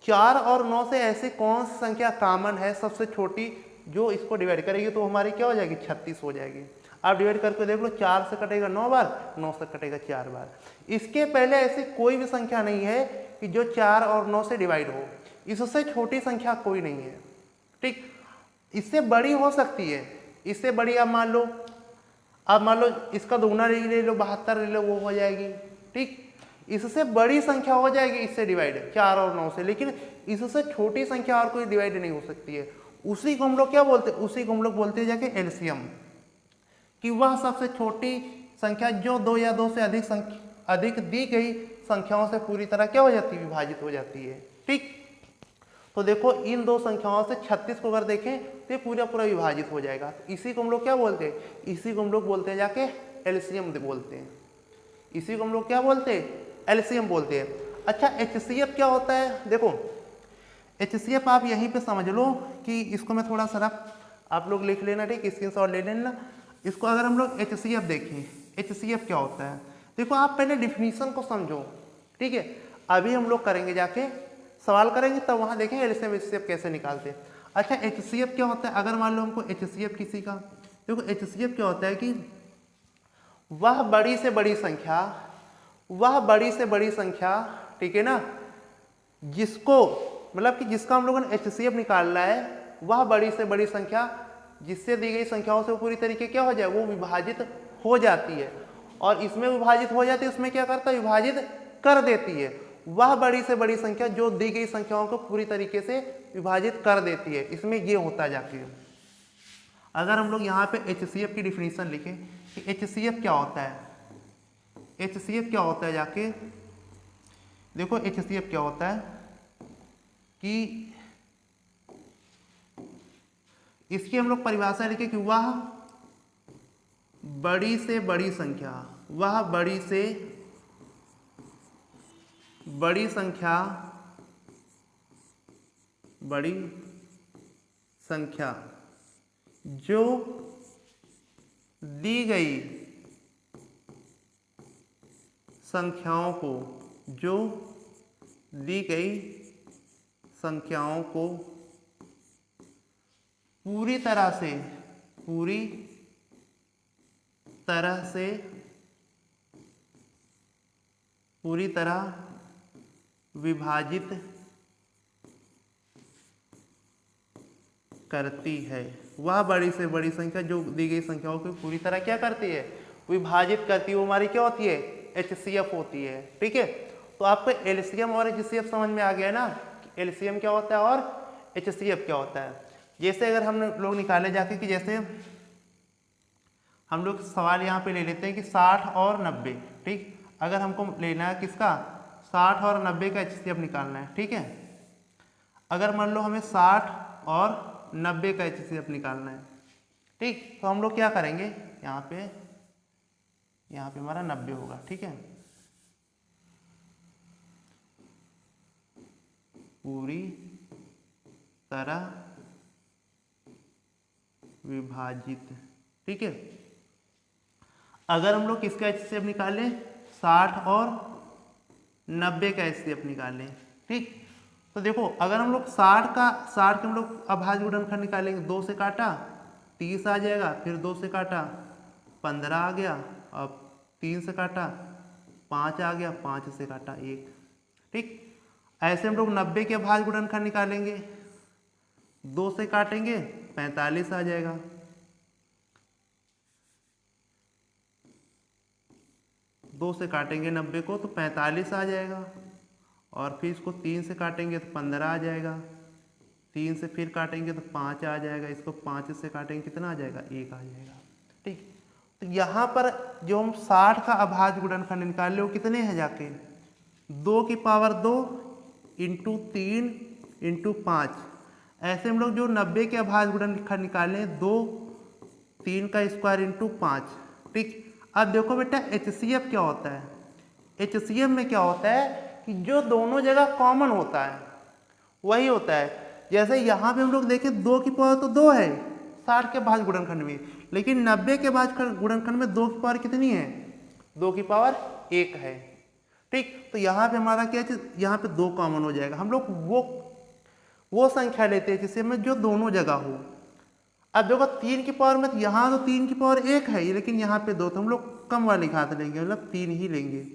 4 और 9 से ऐसी कौन सी संख्या कॉमन है सबसे छोटी जो इसको डिवाइड करेगी, तो हमारी क्या हो जाएगी 36 हो जाएगी। आप डिवाइड करके देख लो, 4 से कटेगा 9 बार, 9 से कटेगा 4 बार। इसके पहले ऐसी कोई भी संख्या नहीं है कि जो 4 और 9 से डिवाइड हो, इससे छोटी संख्या कोई नहीं है, ठीक। इससे बड़ी हो सकती है, इससे बड़ी आप मान लो इसका दुगना ले लो 72 ले लो, वो हो जाएगी, ठीक। इससे बड़ी संख्या हो जाएगी इससे डिवाइड 4 और 9 से, लेकिन इससे छोटी संख्या और कोई डिवाइड नहीं हो सकती है। उसी को हम लोग क्या बोलते हैं, उसी को हम लोग बोलते हैं जाके एलसीएम, कि वह सबसे छोटी संख्या जो 2 या 2 से अधिक दी गई संख्याओं से पूरी तरह क्या हो जाती है विभाजित हो जाती है, ठीक। तो देखो इन 2 संख्याओं से 36 को अगर देखें तो ये पूरा पूरा विभाजित हो जाएगा। इसी को हम लोग क्या बोलते हैं, इसी को हम लोग बोलते हैं जाके एलसीएम बोलते हैं। इसी को हम लोग क्या बोलते हैं एलसीएम बोलते हैं। अच्छा एचसीएफ क्या होता है, देखो एचसीएफ आप यहीं पे समझ लो कि इसको मैं थोड़ा सा आप लोग लिख लेना, ठीक, स्क्रीनशॉट ले लेना। इसको अगर हम लोग एचसीएफ देखें, एचसीएफ क्या होता है, देखो आप पहले डिफिनीशन को समझो, ठीक है। अभी हम लोग करेंगे जाके सवाल करेंगे तब वहाँ देखेंगे एलसीएम एचसीएफ कैसे निकालते हैं। अच्छा एचसीएफ क्या होता है, अगर मान लो हमको एचसीएफ किसी का, देखो एचसीएफ क्या होता है कि वह बड़ी से बड़ी संख्या, ठीक है ना, जिसको मतलब कि जिसका हम लोगों ने एचसीएफ निकालना है, वह बड़ी से बड़ी संख्या जिससे दी गई संख्याओं से पूरी तरीके क्या हो जाए वो विभाजित हो जाती है। और इसमें विभाजित हो जाती है, उसमें क्या करता है, विभाजित कर देती है। वह बड़ी से बड़ी संख्या जो दी गई संख्याओं को पूरी तरीके से विभाजित कर देती है, इसमें ये होता है जाके। अगर हम लोग यहाँ पे HCF की डिफिनीशन लिखें कि HCF क्या होता है, HCF क्या होता है जाके देखो, HCF क्या होता है कि इसकी हम लोग परिभाषा लिखे कि वह बड़ी से बड़ी संख्या, वह बड़ी से बड़ी संख्या, बड़ी संख्या जो दी गई संख्याओं को, जो दी गई संख्याओं को पूरी तरह विभाजित करती है। वह बड़ी से बड़ी संख्या जो दी गई संख्याओं को पूरी तरह क्या करती है, विभाजित करती है, वो हमारी क्या होती है, HCF होती है। ठीक है, तो आपको LCM और HCF समझ में आ गया ना, LCM क्या होता है और HCF क्या होता है। जैसे अगर हम लोग निकाले जाके कि जैसे हम लोग सवाल यहाँ पे ले लेते हैं कि 60 और 90, ठीक, अगर हमको लेना है किसका, 60 और 90 का HCF निकालना है। ठीक है, अगर मान लो हमें 60 और 90 का HCF निकालना है, ठीक, तो हम लोग क्या करेंगे, यहाँ पे हमारा 90 होगा। ठीक है, पूरी तरह विभाजित। ठीक है, अगर हम लोग किसका HCF निकालें, 60 और 90 का HCF निकालें। ठीक, तो देखो अगर हम लोग 60 के हम लोग अभाज्य गुणनखंड निकालेंगे, 2 से काटा 30 आ जाएगा, फिर 2 से काटा 15 आ गया, अब 3 से काटा 5 आ गया, 5 से काटा 1। ठीक, ऐसे हम लोग 90 के अभाज्य गुणनखंड निकालेंगे, 2 से काटेंगे 45 आ जाएगा, 2 से काटेंगे 90 को तो 45 आ जाएगा, और फिर इसको 3 से काटेंगे तो 15 आ जाएगा, 3 से फिर काटेंगे तो 5 आ जाएगा, इसको 5 से काटेंगे कितना आ जाएगा, 1 आ जाएगा। ठीक, तो यहाँ पर जो हम 60 का अभाज्य गुणनखंड निकाले वो कितने हैं जाके, 2 की पावर 2 इंटू 3 इंटू 5। ऐसे हम लोग जो 90 के अभाज्य गुणनखंड निकाले 2, 3 का स्क्वायर इंटू 5। ठीक, अब देखो बेटा HCF क्या होता है, HCF में क्या होता है कि जो दोनों जगह कॉमन होता है वही होता है। जैसे यहाँ पे हम लोग देखें 2 की पावर तो 2 है 60 के अभाज्य गुणनखंड में, लेकिन 90 के अभाज्य गुणनखंड में 2 की पावर कितनी है, 2 की पावर 1 है। ठीक, तो यहाँ पे हमारा क्या है, यहाँ पे 2 कॉमन हो जाएगा। हम लोग वो संख्या लेते हैं जिससे में जो दोनों जगह हो। अब देखो 3 की पावर में, यहाँ तो 3 की पावर 1 है, लेकिन यहाँ पे 2, तो हम लोग कम वाली घात लेंगे, मतलब 3 ही लेंगे।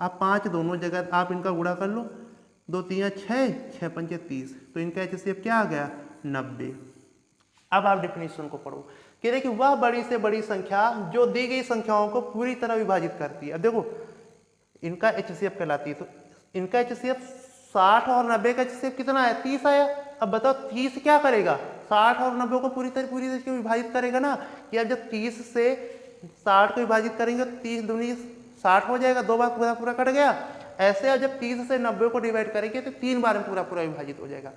अब 5 दोनों जगह आप इनका गुणा कर लो, 2 3 6, 6 5 30, तो इनका HCF क्या आ गया, 90। अब आप डिफिनीशन को पढ़ो कि देखिए वह बड़ी से बड़ी संख्या जो दी गई संख्याओं को पूरी तरह विभाजित करती है। अब देखो इनका HCF कहलाती है, तो इनका HCF 60 और 90 का HCF कितना है, 30 आया। अब बताओ 30 क्या करेगा, 60 और 90 को पूरी तरह से विभाजित करेगा ना, कि अब जब 30 से 60 को विभाजित करेंगे तो 30 दूनी 60 हो जाएगा, 2 बार पूरा कट गया। ऐसे अब जब 30 से 90 को डिवाइड करेंगे तो 3 बार में पूरा विभाजित हो जाएगा।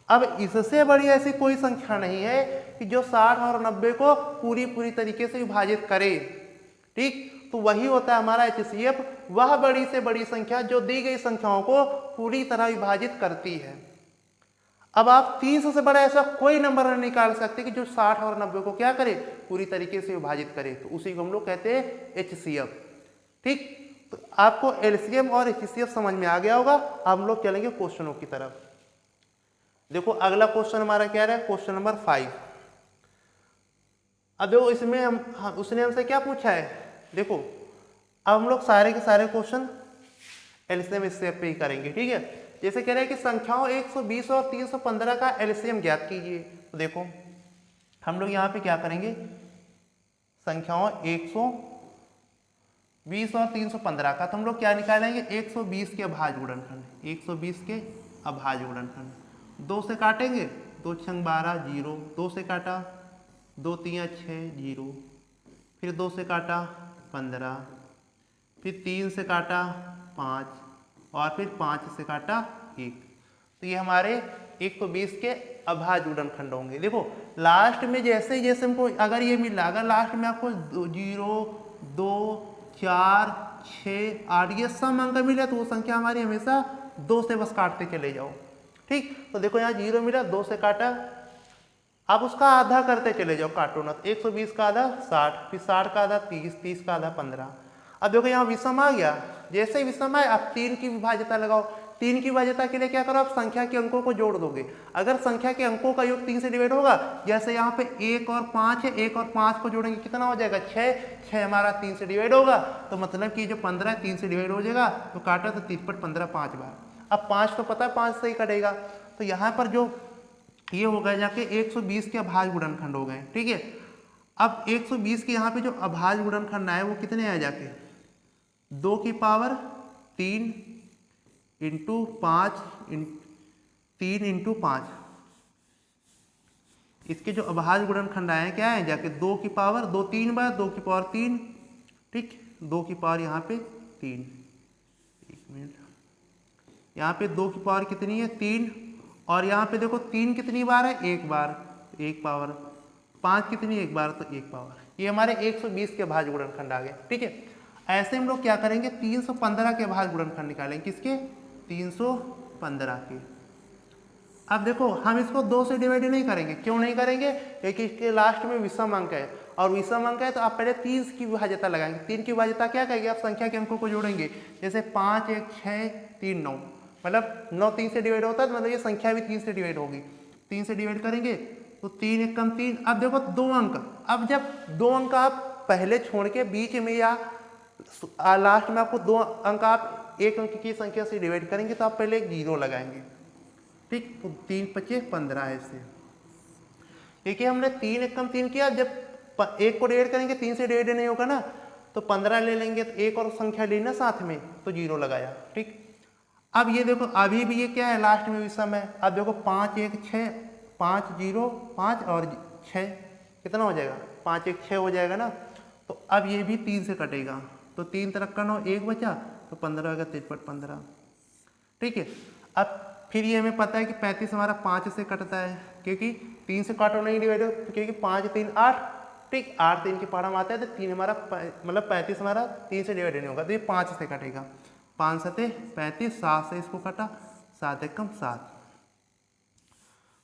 अब इससे बड़ी ऐसी कोई संख्या नहीं है कि जो 60 और 90 को पूरी तरीके से विभाजित करे। ठीक, तो वही होता है हमारा HCF, वह बड़ी से बड़ी संख्या जो दी गई संख्याओं को पूरी तरह विभाजित करती है। अब आप 30 से बड़ा ऐसा कोई नंबर नहीं निकाल सकते कि जो 60 और 90 को क्या करे, पूरी तरीके से विभाजित करे, तो उसी को हम लोग कहते हैं HCF। ठीक, तो आपको LCM और HCF समझ में आ गया होगा। अब हम लोग चलेंगे क्वेश्चनों की तरफ। देखो अगला क्वेश्चन हमारा क्या रहा है, क्वेश्चन नंबर 5। अब देखो इसमें उसने हमसे क्या पूछा है, देखो अब हम लोग सारे के सारे क्वेश्चन LCM HCF पे ही करेंगे। ठीक है, जैसे कह रहे हैं कि संख्याओं 120 और 315 का LCM ज्ञात कीजिए। तो देखो हम लोग यहाँ पे क्या करेंगे, संख्याओं 20 और 315 का, तो हम लोग क्या निकालेंगे 120 के अभाज्य गुणनखंड, 120 के अभाज्य गुणनखंड। 2 से काटेंगे, 2 छंग 12 जीरो, 2 से काटा 2 3 6 जीरो, फिर 2 से काटा 15, फिर 3 से काटा 5 और फिर 5 से काटा 1। तो ये हमारे 120 के अभाज्य गुणनखंड होंगे। देखो लास्ट में जैसे जैसे हमको अगर ये मिला, अगर लास्ट में आपको 0 2 4 6 8 ये सब अंक मिले तो वो संख्या हमारी हमेशा 2 से बस काटते चले जाओ। ठीक, तो देखो यहाँ 0 मिला, 2 से काटा, अब उसका आधा करते चले जाओ, काटो ना, तो 120 का आधा 60, फिर 60 का आधा 30, 30 का आधा 15। अब देखो यहाँ विषम आ गया, जैसे ही विषम आए अब 3 की विभाज्यता लगाओ। 3 की विभाज्यता के लिए क्या करो, आप संख्या के अंकों को जोड़ दोगे। अगर संख्या के अंकों का योग 3 से डिवाइड होगा, जैसे यहाँ पे 1 और 5 है, 1 और 5 को जोड़ेंगे कितना हो जाएगा 6, 6 हमारा 3 से डिवाइड होगा, तो मतलब कि जो 15 है 3 से डिवाइड हो जाएगा, तो काटा तो 3 पर 15 5 बार। अब 5 तो पता है 5 से ही कटेगा, तो यहाँ पर जो ये हो गया जाके 120 के अभाज्य गुणनखंड हो गए। ठीक है, अब 120 के यहाँ पे जो अभाज्य गुणनखंड आए वो कितने आए जाके 2 की पावर 3 इंटू 5 3 इंटू 5। इसके जो अभाज्य गुणनखंड आए क्या है जाके 2 की पावर 2 3 बार, 2 की पावर 3, ठीक, 2 की पावर यहाँ पे 3, एक मिनट, यहाँ पे 2 की पावर कितनी है 3, और यहाँ पे देखो 3 कितनी बार है 1 बार, 1 पावर, 5 कितनी 1 बार, तो 1 पावर। ये हमारे 120 के अभाज्य गुणनखंड आ गए। ठीक है, ऐसे हम लोग क्या करेंगे 315 के अभाज्य गुणनखंड निकालेंगे, किसके 315 के। अब देखो हम इसको 2 से डिवाइड नहीं करेंगे, क्यों नहीं करेंगे, क्योंकि इसके लास्ट में विषम अंक है, और विषम अंक है तो आप पहले 3 की विभाज्यता लगाएंगे। 3 की विभाज्यता क्या कहेगी, आप संख्या के अंकों को जोड़ेंगे, जैसे 5 1 6 3 9, मतलब 9 3 से डिवाइड होता है तो मतलब ये संख्या भी 3 से डिवाइड होगी। 3 से डिवाइड करेंगे तो 3 1 कम 3। अब देखो 2 अंक, अब जब 2 अंक आप पहले छोड़ के बीच में या लास्ट में आपको 2 अंक आप एक अंक की संख्या से डिवाइड करेंगे तो आप पहले एक 0 लगाएंगे। ठीक, तो 3 5 15 ऐसे, क्योंकि हमने 3 1 कम 3 किया, जब 1 को डिवाइड करेंगे 3 से डिवाइड नहीं होगा ना, तो 15 ले लेंगे, तो एक और संख्या ली ना साथ में, तो 0 लगाया। ठीक, अब ये देखो अभी भी ये क्या है लास्ट में विषम है। अब देखो 5 1 6 5 0 5 और 6 कितना हो जाएगा 5 1 6 हो जाएगा ना, तो अब ये भी 3 से कटेगा, तो 3 तरफ का 9 1 बचा, तो 15 होगा 3 पर 15। ठीक है, अब फिर ये हमें पता है कि 35 हमारा 5 से कटता है, क्योंकि 3 से काटो नहीं डिवाइड हो, क्योंकि 5 3 8, ठीक, 8 3 की पारा में आता है, तो 3 हमारा मतलब 35 हमारा 3 से डिवाइड नहीं होगा, तो ये 5 से कटेगा, 5 7 35, 7 से इसको काटा, 7 1 7।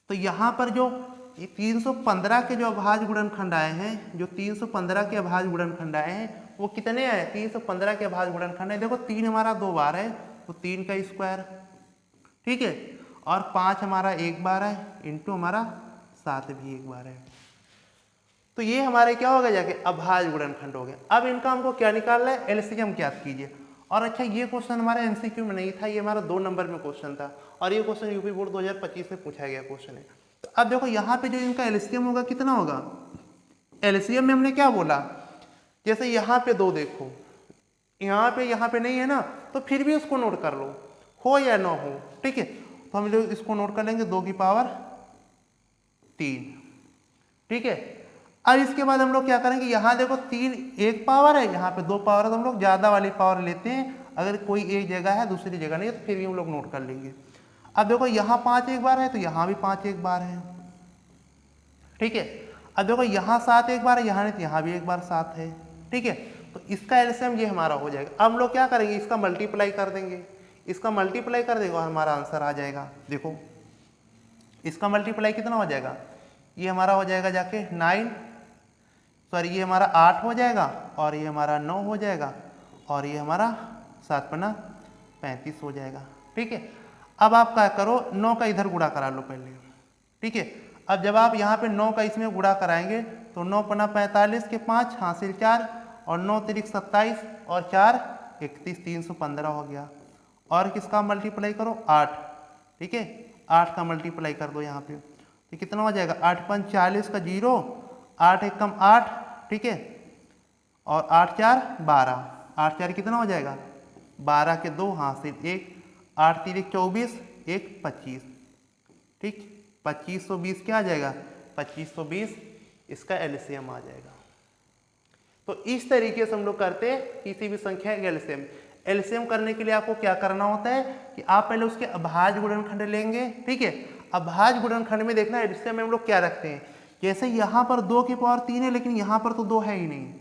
तो यहाँ पर जो 315 के जो अभाज्य गुणनखंड आए हैं, जो 315 के अभाज्य गुणनखंड आए हैं वो कितने आए 315 के अभाज्य गुणनखंड है। देखो 3 हमारा 2 बार है, तो 3 का स्क्वायर, ठीक है, और 5 हमारा 1 बार है, इंटू हमारा 7 भी 1 बार है। तो ये हमारे क्या हो गया जाके अभाज्य गुणनखंड हो गया। अब इनका हमको क्या निकालना है, एलसीएम ज्ञात कीजिए। और अच्छा ये क्वेश्चन हमारे एमसीक्यू में नहीं था, ये हमारा 2 नंबर में क्वेश्चन था, और ये क्वेश्चन यूपी बोर्ड 2025 में पूछा गया क्वेश्चन है। तो अब देखो यहाँ पे जो इनका एलसीएम होगा कितना होगा, एलसीएम में हमने क्या बोला, जैसे यहाँ पे 2 देखो, यहाँ पे नहीं है ना, तो फिर भी उसको नोट कर लो, हो या ना हो, ठीक है, तो हम लोग इसको नोट कर लेंगे 2 की पावर 3, ठीक है। अब इसके बाद हम लोग क्या करेंगे, यहाँ देखो 3 1 पावर है, यहाँ पे 2 पावर है, तो हम लोग ज्यादा वाली पावर लेते हैं, अगर कोई एक जगह है दूसरी जगह नहीं है तो फिर भी हम लोग नोट कर लेंगे। अब देखो यहाँ 5 1 बार है, तो यहाँ भी 5 1 बार है, ठीक है। अब देखो यहाँ 7 1 बार है, यहाँ नहीं तो यहाँ भी 1 बार 7 है, ठीक है। तो इसका एलसीएम ये हमारा हो जाएगा। अब हम लोग क्या करेंगे, इसका मल्टीप्लाई कर देंगे, इसका मल्टीप्लाई कर देगा, हमारा आंसर आ जाएगा। देखो इसका मल्टीप्लाई कितना हो जाएगा, ये हमारा हो जाएगा जाके 9, सॉरी ये हमारा 8 हो जाएगा, और ये हमारा 9 हो जाएगा, और ये हमारा 7 पन्ना 35 हो जाएगा, ठीक है। अब आप क्या करो, 9 का इधर गुणा करा लो पहले, ठीक है। अब जब आप यहाँ पे 9 का इसमें गुणा कराएंगे तो 9 पन्ना 45 के 5 हासिल 4, और 9 तिरिक 27, और 4 31, 315 हो गया। और किसका मल्टीप्लाई करो 8, ठीक है, 8 का मल्टीप्लाई कर दो यहाँ पे, तो कितना हो जाएगा 8 5 40 का 0, 8 1 कम 8, ठीक है, और 8 4 12, 8 4 कितना हो जाएगा 12 के 2 हासिल 1, 8 3 1 24, 1 25, ठीक 2520 क्या आ जाएगा 2520 इसका एलसीएम आ जाएगा। तो इस तरीके से हम लोग करते हैं किसी भी संख्या का एलसीएम। एलसीएम करने के लिए आपको क्या करना होता है कि आप पहले उसके अभाज्य गुणनखंड लेंगे, ठीक है। अभाज्य गुणनखंड में देखना एलसीएम में हम लोग क्या रखते हैं, जैसे यहाँ पर 2 की पावर 3 है लेकिन यहाँ पर तो 2 है ही नहीं।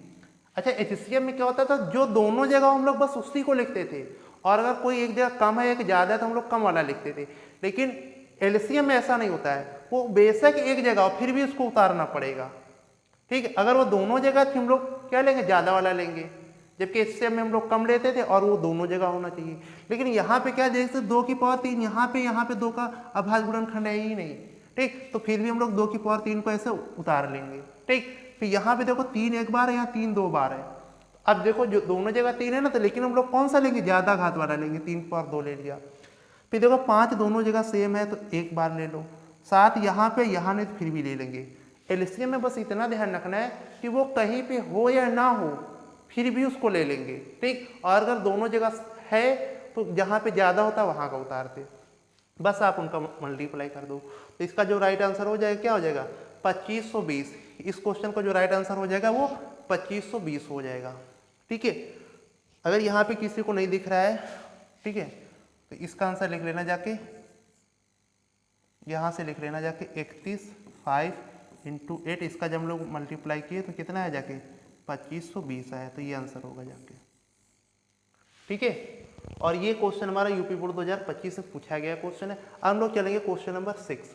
अच्छा एचसीएम में क्या होता था, जो दोनों जगह हम लोग बस उसी को लिखते थे, और अगर कोई एक जगह कम है एक ज़्यादा है तो हम लोग कम वाला लिखते थे। लेकिन एलसीएम में ऐसा नहीं होता है, वो बेशक एक जगह हो फिर भी उसको उतारना पड़ेगा, ठीक है। अगर वो दोनों जगह थी हम लोग क्या लेंगे ज़्यादा वाला लेंगे, जबकि एचसीएम में हम लोग कम लेते थे और वो दोनों जगह होना चाहिए। लेकिन यहाँ पे क्या जैसे 2 की पावर 3 यहाँ पे 2 का अभाज्य गुणनखंड है ही नहीं, ठीक, तो फिर भी हम लोग 2 की पावर 3 को ऐसे उतार लेंगे, ठीक। फिर यहाँ पे देखो 3 एक बार है, यहाँ 3 2 बार है। अब देखो जो दोनों जगह 3 है ना, तो लेकिन हम लोग कौन सा लेंगे ज़्यादा घात वाला लेंगे, 3 की पावर 2 ले लिया। फिर देखो 5 दोनों जगह सेम है तो एक बार ले लो, 7 यहाँ पे यहाँ नहीं तो फिर भी ले लेंगे। एलसीएम में बस इतना ध्यान रखना है कि वो कहीं पे हो या ना हो फिर भी उसको ले लेंगे, ठीक। और अगर दोनों जगह है तो जहाँ पे ज़्यादा होता है वहाँ का उतारते, बस आप उनका मल्टीप्लाई कर दो। तो इसका जो राइट आंसर हो जाएगा क्या हो जाएगा 2520। इस क्वेश्चन का जो राइट आंसर हो जाएगा वो 2520 हो जाएगा, ठीक है। अगर यहाँ पे किसी को नहीं दिख रहा है, ठीक है, तो इसका आंसर लिख लेना जाके, यहाँ से लिख लेना जाके 31 5 × 8। इसका जब हम लोग मल्टीप्लाई किए तो कितना है जाके 2520 आया, तो ये आंसर होगा जाके, ठीक है। और ये क्वेश्चन हमारा यूपी बोर्ड 2025 से पूछा गया क्वेश्चन है। अब हम लोग चलेंगे क्वेश्चन नंबर 6।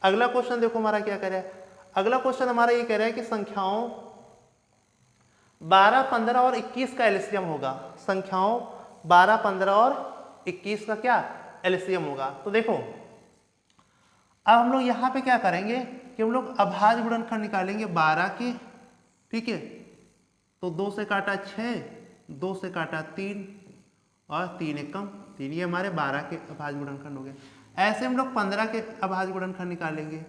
अगला क्वेश्चन देखो हमारा क्या कह रहा है, अगला क्वेश्चन हमारा ये कह रहा है कि संख्याओं 12 15 और 21 का एलसीएम होगा। संख्याओं 12 15 और 21 का क्या एलसीएम होगा। तो देखो अब हम लोग यहाँ पे क्या करेंगे कि हम लोग अभाज्य गुणनखंड निकालेंगे 12 के, ठीक है। तो 2 से काटा 6, 2 से काटा 3 और 3 एकम 3, ये हमारे 12 के अभाज्य गुणनखंड हो गए। ऐसे हम लोग 15 के अभाज्य गुणनखंड निकालेंगे।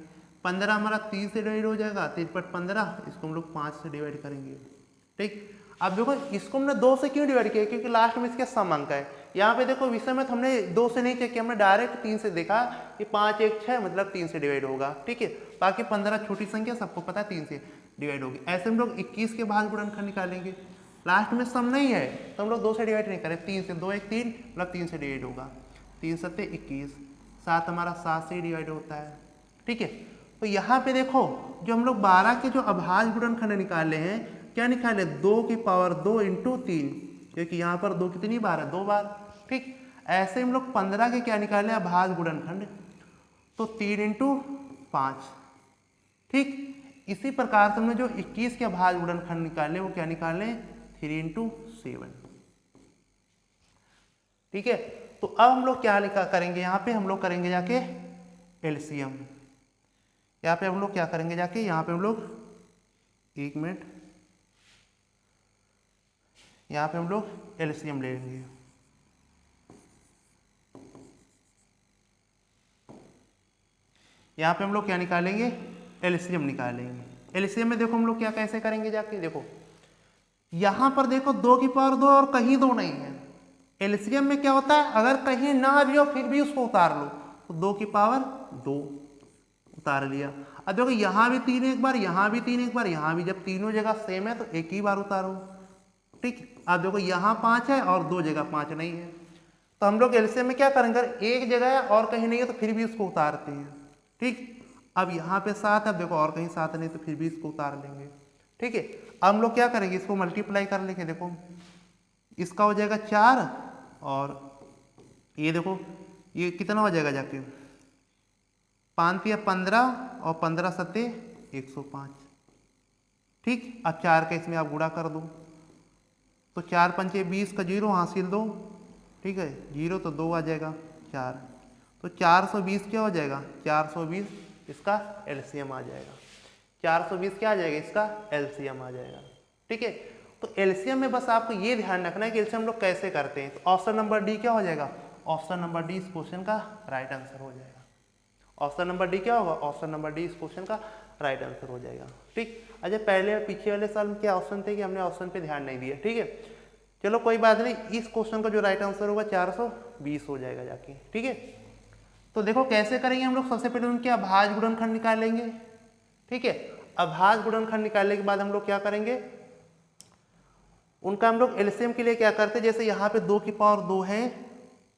15 हमारा 3 से डिवाइड हो जाएगा, 3 पर 15, इसको हम लोग 5 से डिवाइड करेंगे, ठीक। अब देखो इसको हमने 2 से क्यों डिवाइड किया, क्योंकि लास्ट में इसके सम अंक है। यहाँ पे देखो विषय में हमने 2 से नहीं चेक किया, हमने डायरेक्ट 3 से देखा कि 5 1 6 मतलब 3 से डिवाइड होगा, ठीक है। बाकी 15 छोटी संख्या सबको पता है 3 से डिवाइड होगी। ऐसे हम लोग 21 के अभाज्य गुणनखंड निकालेंगे, लास्ट में सम नहीं है तो हम लोग 2 से डिवाइड नहीं करें, 3 से 2 1 3 मतलब 3 से डिवाइड होगा, 3 7 21, 7 हमारा 7 से डिवाइड होता है, ठीक है। तो यहाँ पे देखो जो हम लोग 12 के जो अभाज्य गुणनखंड निकाले हैं, क्या निकाले 2 की पावर 2 × 3, क्योंकि यहाँ पर 2 कितनी बार है 2 बार, ठीक। ऐसे हम लोग 15 के क्या निकाले अभाज्य गुणनखंड, तो 3 × 5, ठीक। इसी प्रकार से हमने जो 21 के अभाज्य गुणनखंड निकाले वो क्या निकाले 3 × 7, ठीक है। तो अब हम लोग क्या करेंगे, यहाँ पे हम लोग करेंगे जाके एलसीएम। यहाँ पे हम लोग क्या करेंगे जाके, यहाँ पे हम लोग 1 मिनट, यहाँ पे हम लोग एलसीएम लेंगे। यहाँ पे हम लोग क्या निकालेंगे एलसीएम निकालेंगे। एलसीएम में देखो हम लोग क्या कैसे करेंगे जाके, देखो यहाँ पर देखो 2 की पावर 2 और कहीं 2 नहीं है। एलसीएम में क्या होता है, अगर कहीं ना भी हो फिर भी उसको उतार लो, तो 2 की पावर 2 उतार लिया। अब देखो यहाँ भी 3 एक बार, यहाँ भी 3 एक बार, यहाँ भी, जब तीनों जगह सेम है तो एक ही बार उतारो, ठीक। अब देखो यहाँ 5 है और 2 जगह 5 नहीं है, तो हम लोग एलसीएम में क्या करेंगे, एक जगह है और कहीं नहीं है तो फिर भी उसको उतारते हैं, ठीक। अब यहाँ पे 7 है, अब देखो और कहीं 7 नहीं तो फिर भी इसको उतार लेंगे, ठीक है। अब हम लोग क्या करेंगे, इसको मल्टीप्लाई कर लेंगे। देखो इसका हो जाएगा 4 और ये देखो ये कितना हो जाएगा जाके 5 या 15 और 15 सत्ते 105, ठीक। अब 4 का इसमें आप गुणा कर दो, तो 4 पंचे 20 का 0 हासिल 2, ठीक है, 0 तो 2 आ जाएगा 4, तो 420 क्या हो जाएगा 420 इसका एलसीएम आ जाएगा। 420 क्या आ जाएगा इसका एलसीएम आ जाएगा, ठीक है। तो एलसीएम में बस आपको ये ध्यान रखना है कि एलसीएम हम लोग कैसे करते हैं। तो ऑप्शन नंबर डी क्या हो जाएगा, ऑप्शन नंबर डी इस क्वेश्चन का राइट आंसर हो जाएगा। ऑप्शन नंबर डी क्या होगा, ऑप्शन नंबर डी इस क्वेश्चन का राइट आंसर हो जाएगा, ठीक। अच्छा पहले पीछे वाले साल में क्या ऑप्शन थे कि हमने ऑप्शन पे ध्यान नहीं दिया, ठीक है। चलो कोई बात नहीं, इस क्वेश्चन का जो राइट आंसर होगा 420 हो जाएगा जाके। ठीक है, तो देखो कैसे करेंगे हम लोग। सबसे पहले उनके अभाज्य गुणनखंड निकालेंगे। ठीक है, अभाज्य गुणनखंड निकालने के बाद हम लोग क्या करेंगे, उनका हम लोग एलसीएम के लिए क्या करते हैं, जैसे यहाँ पे 2 की पावर 2 है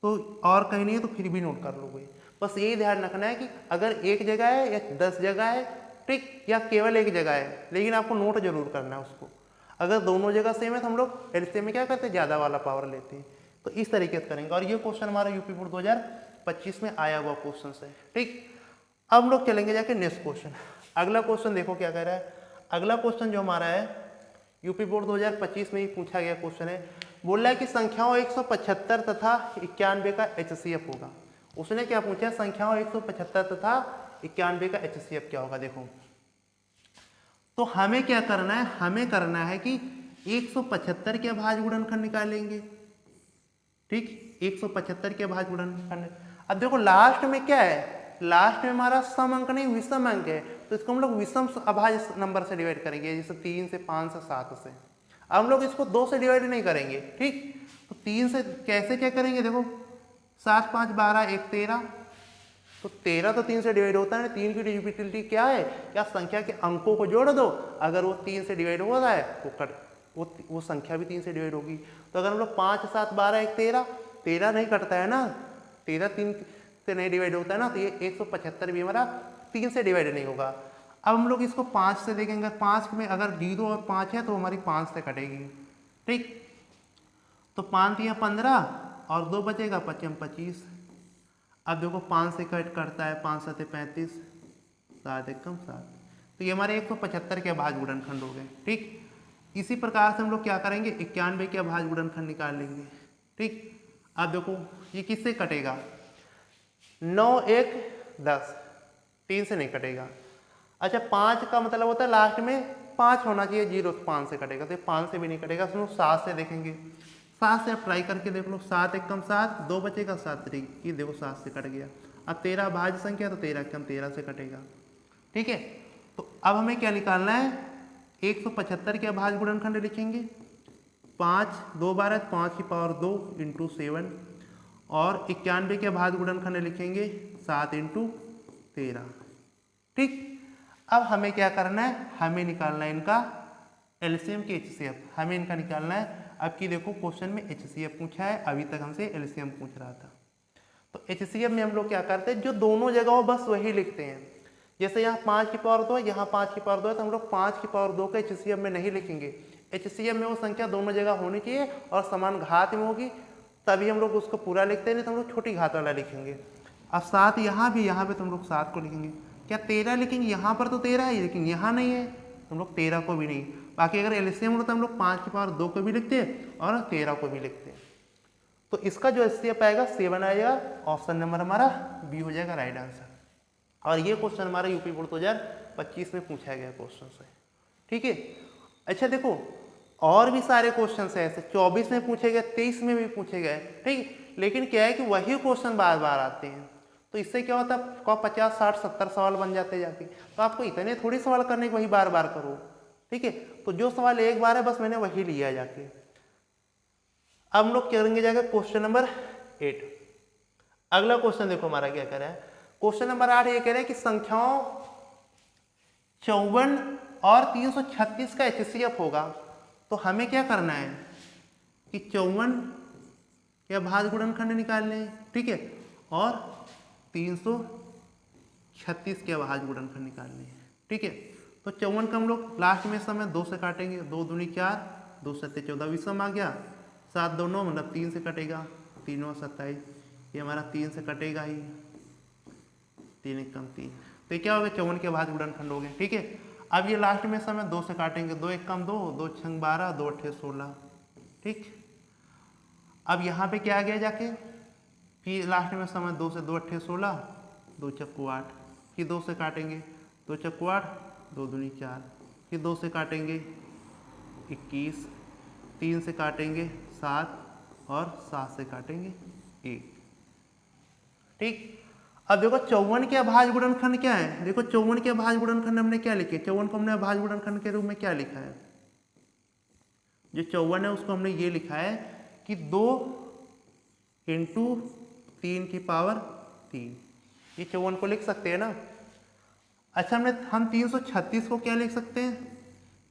तो और कहीं नहीं है तो फिर भी नोट कर लोगे। बस यही ध्यान रखना है कि अगर एक जगह है या 10 जगह है, ठीक, या केवल एक जगह है, लेकिन आपको नोट जरूर करना है उसको। अगर दोनों जगह सेम है तो हम लोग एलसीएम में क्या करते हैं, ज़्यादा वाला पावर लेते हैं। तो इस तरीके से करेंगे, और ये क्वेश्चन हमारा यूपी बोर्ड 2025 में आया हुआ क्वेश्चन है। ठीक, अब हम लोग चलेंगे जाके नेक्स्ट क्वेश्चन। अगला क्वेश्चन देखो क्या कह रहा है। अगला क्वेश्चन जो हमारा है यूपी बोर्ड 2025 में ही पूछा गया क्वेश्चन है। बोल रहा है कि संख्याओं 175 तथा 91 का एचसीएफ होगा। उसने क्या पूछा, संख्याओं 175 तथा 91 का एचसीएफ क्या होगा। देखो तो हमें क्या करना है, हमें करना है कि 175 के अभाज्य गुणनखंड निकालेंगे। ठीक, 175 के अभाज्य गुणनखंड। अब देखो लास्ट में क्या है, लास्ट में हमारा सम अंक नहीं विषम अंक है, तो इसको हम लोग विषम अभाज्य नंबर से डिवाइड करेंगे, जैसे 3 से 5 से 7 से। अब हम लोग इसको 2 से डिवाइड नहीं करेंगे। ठीक, तो 3 से कैसे क्या करेंगे, देखो 7 5 12 1 13, तो 13 तो 3 से डिवाइड होता है। 3 की डिविजिबिलिटी क्या है, क्या संख्या के अंकों को जोड़ दो, अगर वो 3 से डिवाइड हो रहा है वो संख्या भी 3 से डिवाइड होगी। तो अगर हम लोग 5 7 12 1 13, 13 नहीं कटता है ना, 13 3 से नहीं डिवाइड होता है ना, तो ये 175 भी हमारा 3 से डिवाइड नहीं होगा। अब हम लोग इसको 5 से देखेंगे, 5 में अगर 0 और 5 है तो हमारी 5 से कटेगी। ठीक, तो 5 या 15 और 2 बचेगा 5 25। अब देखो 5 से कट करता है, 5 7 35, 7 1 7, तो ये हमारे 175 के अभाज्य गुणनखंड हो गए। ठीक, इसी प्रकार से हम लोग क्या करेंगे, 91 के अभाज्य गुणनखंड निकाल लेंगे। ठीक, अब देखो ये किससे कटेगा, 9 1 10, 3 से नहीं कटेगा। अच्छा 5 का मतलब होता है लास्ट में 5 होना चाहिए, 0 5 से कटेगा, तो 5 से भी नहीं कटेगा। सुनो 7 से देखेंगे, 7 से आप ट्राई करके देख लो, 7 1 7, 2 बचेगा 7 3, ये देखो 7 से कट गया। अब 13 भाज्य संख्या, तो 13 1 13 से कटेगा। ठीक है, तो अब हमें क्या निकालना है, 175 के अभाज्य गुणनखंड लिखेंगे। 5 2 12, 5 की पावर 2 इंटू 7, और 91 के अभाज्य गुणनखंड लिखेंगे 7 इंटू 13। ठीक, अब हमें क्या करना है, हमें निकालना है इनका एलसीएम के एचसीएफ, हमें इनका निकालना है। अब की देखो क्वेश्चन में एचसीएफ पूछा है, अभी तक हमसे एलसीएम पूछ रहा था। तो एचसीएफ में हम लोग क्या करते हैं, जो दोनों जगह हो बस वही लिखते हैं। जैसे यहाँ 5 की पावर 2 है, यहाँ 5 की पावर 2 है, तो हम लोग 5 की पावर 2 का एचसीएफ में नहीं लिखेंगे। एचसीएफ में वो संख्या दोनों जगह होनी चाहिए और समान घात में होगी, तभी हम लोग उसको पूरा लिखते हैं, नहीं तो हम लोग छोटी घात वाला लिखेंगे। अब 7 यहाँ भी, यहाँ पे तो हम लोग 7 को लिखेंगे। क्या 13 लिखेंगे, यहाँ पर तो 13 है लेकिन यहाँ नहीं है, तो हम लोग 13 को भी नहीं। बाकी अगर एलसीएम होता तो हम लोग 5 की पावर 2 को भी लिखते और 13 को भी लिखते। तो इसका जो एचसीएफ आएगा 7 आएगा, ऑप्शन नंबर हमारा बी हो जाएगा राइट आंसर। और ये क्वेश्चन हमारा यूपी बोर्ड 2025 में पूछा गया क्वेश्चन है। ठीक है, अच्छा देखो और भी सारे क्वेश्चन है ऐसे, 24 में पूछे गए, 23 में भी पूछे गए। ठीक, लेकिन क्या है कि वही क्वेश्चन बार बार आते हैं, तो इससे क्या होता है, 50 60 70 सवाल बन जाते जाके। तो आपको इतने थोड़ी सवाल करने के वही बार बार करो। ठीक है, तो जो सवाल एक बार है बस मैंने वही लिया जाके। अब हम लोग करेंगे जाके क्वेश्चन नंबर 8। अगला क्वेश्चन देखो हमारा क्या कह रहा है, क्वेश्चन नंबर 8 ये कह रहा है कि संख्याओं 54 और 336 का एचसीएफ होगा। तो हमें क्या करना है कि 54 के अभाज्य गुणनखंड निकालने हैं। ठीक है, और 336 के अभाज्य गुणनखंड निकालने हैं। ठीक है, तो 54 का हम लोग लास्ट में समय 2 से काटेंगे, 2 दूनी 4, 2 7 14, विषम आ गया, 7 2 9 मतलब 3 से कटेगा, 3 9 27, ये हमारा 3 से कटेगा ही, 3 1 3, तो ये क्या हो गया 54 के अभाज्य गुणनखंड हो गए। ठीक है, अब ये लास्ट में समय 2 से काटेंगे, 2 1 2, 2 6 12, 2 8 16। ठीक, अब यहाँ पे क्या आ गया जाके, फिर लास्ट में समय 2 से 2 8 16, 2 चक्कू 8, फिर 2 से काटेंगे, 2 चक्कू 8, 2 दूनी 4, फिर 2 से काटेंगे 21, 3 से काटेंगे 7 और 7 से काटेंगे 1। ठीक, अब देखो 54 के अभाज्य गुणनखंड क्या है, देखो 54 के अभाज्य गुणनखंड हमने क्या लिखे, 54 को हमने अभाज्य गुणनखंड के रूप में क्या लिखा है, जो 54 है उसको हमने ये लिखा है कि 2 इंटू 3 की पावर 3, ये 54 को लिख सकते हैं ना। अच्छा हम 336 को क्या लिख सकते हैं,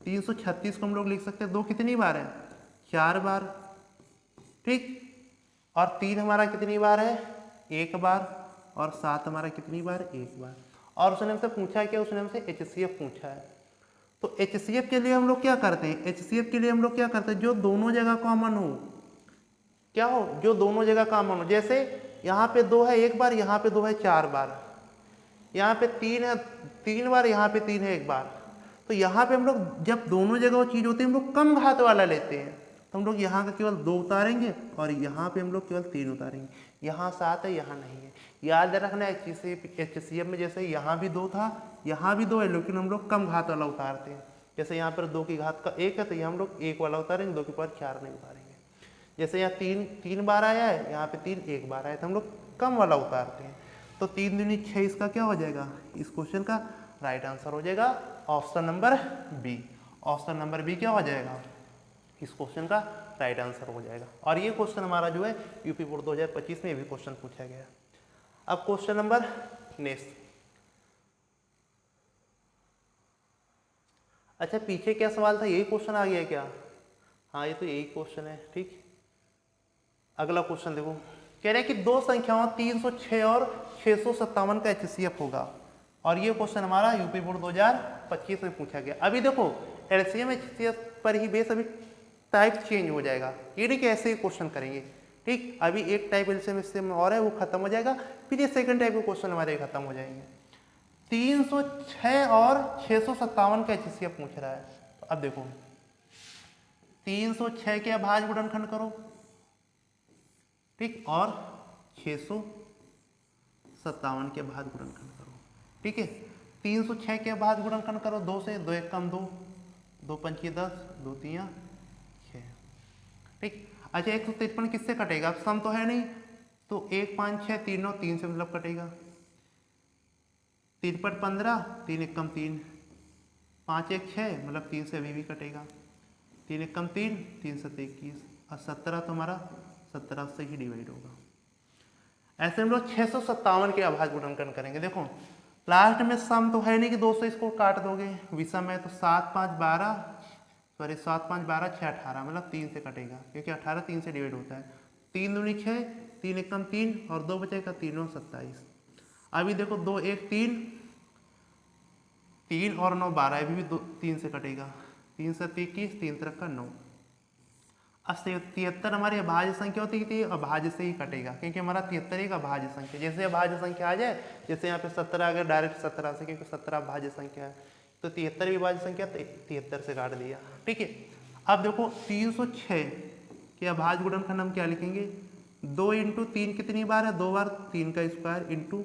336 को हम लोग लिख सकते हैं 2 कितनी बार है, 4 बार, ठीक। और 3 हमारा कितनी बार है, 1 बार, और 7 हमारा कितनी बार, 1 बार। और उसने हमसे पूछा है क्या, उसने हमसे HCF पूछा है। तो HCF के लिए हम लोग क्या करते हैं, HCF के लिए हम लोग क्या करते हैं, जो दोनों जगह कॉमन हो, क्या हो, जो दोनों जगह कॉमन हो। जैसे यहाँ पे 2 है 1 बार, यहाँ पे 2 है 4 बार, यहाँ पे 3 है 3 बार, यहाँ पे 3 है 1 बार। तो यहाँ पे हम लोग जब दोनों जगह वो चीज़ होती है हम लोग कम घात वाला लेते हैं, तो हम लोग यहाँ का केवल 2 उतारेंगे और यहाँ पे हम लोग केवल 3 उतारेंगे। यहाँ 7 है, यहाँ नहीं है। याद रखना HCF में जैसे यहाँ भी 2 था, यहाँ भी 2 है, लेकिन हम लोग कम घात वाला उतारते हैं। जैसे यहाँ पर 2 की घात का 1 है तो यहाँ हम लोग 1 वाला उतारेंगे, 2 की पावर 4 नहीं उतारेंगे। जैसे यहाँ 3 बार आया है, यहाँ पे 3 1 बार आया है, तो हम लोग कम वाला उतारते हैं। तो 3 दूनी 6 इसका क्या हो जाएगा, इस क्वेश्चन का राइट आंसर हो जाएगा option number B. Option number B क्या हो जाएगा, इस क्वेश्चन का राइट आंसर हो जाएगा। और ये क्वेश्चन हमारा जो है यूपी बोर्ड 2025 में भी क्वेश्चन पूछा गया। अब क्वेश्चन नंबर नेक्स्ट। अच्छा पीछे क्या सवाल था, यही क्वेश्चन आ गया क्या, हाँ ये तो यही क्वेश्चन है, ठीक। अगला क्वेश्चन देखो, कह रहे हैं कि 2 संख्याओं 306 और 657 का HCF होगा। और ये क्वेश्चन हमारा यूपी बोर्ड 2025 में पूछा गया। अभी देखो LCM HCF पर ही बेस अभी टाइप चेंज हो जाएगा, ये नहीं कि ऐसे ही क्वेश्चन करेंगे, ठीक। अभी एक टाइप LCM HCF और है वो खत्म हो जाएगा, फिर ये सेकंड टाइप के क्वेश्चन हमारे खत्म हो जाएंगे। 306 और 657 का HCF पूछ रहा है। तो अब देखो 306 के अभाज्य गुणनखंड करो, ठीक, और 657 के अभाज्य गुणनखंड करो, ठीक है। 306 के अभाज्य गुणनखंड करो, 2 से 2 1 कम 2, 2 पंची 10, 2 3 6, ठीक। अच्छा 153 किससे कटेगा, अब सम तो है नहीं, तो 1 5 6 3 9 3 से मतलब कटेगा, 3 पट 15, 3 1 कम 3, 5 1 6 मतलब 3 से अभी भी कटेगा, 3 1 कम 3, 3 7 21, और 17 तो हमारा 17 से ही डिवाइड होगा। ऐसे हम लोग 657 के अभाज्य गुणनखंड करेंगे। देखो लास्ट में सम तो है नहीं कि 2 से इसको काट दोगे, विषम है तो 7 5 12, सॉरी 7 5 12 6 18 मतलब 3 से कटेगा, क्योंकि 18 3 से डिवाइड होता है। 3 दूनी 6, 3 1 कम 3 और 2 बचेगा, 3 9 27। अभी देखो 2 1 3, 3 और 9 12, अभी भी 3 से कटेगा, 3 से 21, 3 3 का 9। 73 हमारी अभाज्य संख्या होती थी, अभाज्य से ही कटेगा, क्योंकि हमारा 73 एक अभाज्य संख्या, जैसे अभाज्य संख्या आ जाए, जैसे यहाँ पे 17 अगर डायरेक्ट 17 से, क्योंकि 17 अभाज्य संख्या है, तो 73 भी अभाज्य संख्या, 73 से काट दिया, ठीक है। अब देखो 306 के अभाज्य गुणनखंड हम क्या लिखेंगे, 2 इंटू 3 कितनी बार है, 2 बार, 3 का स्क्वायर इंटू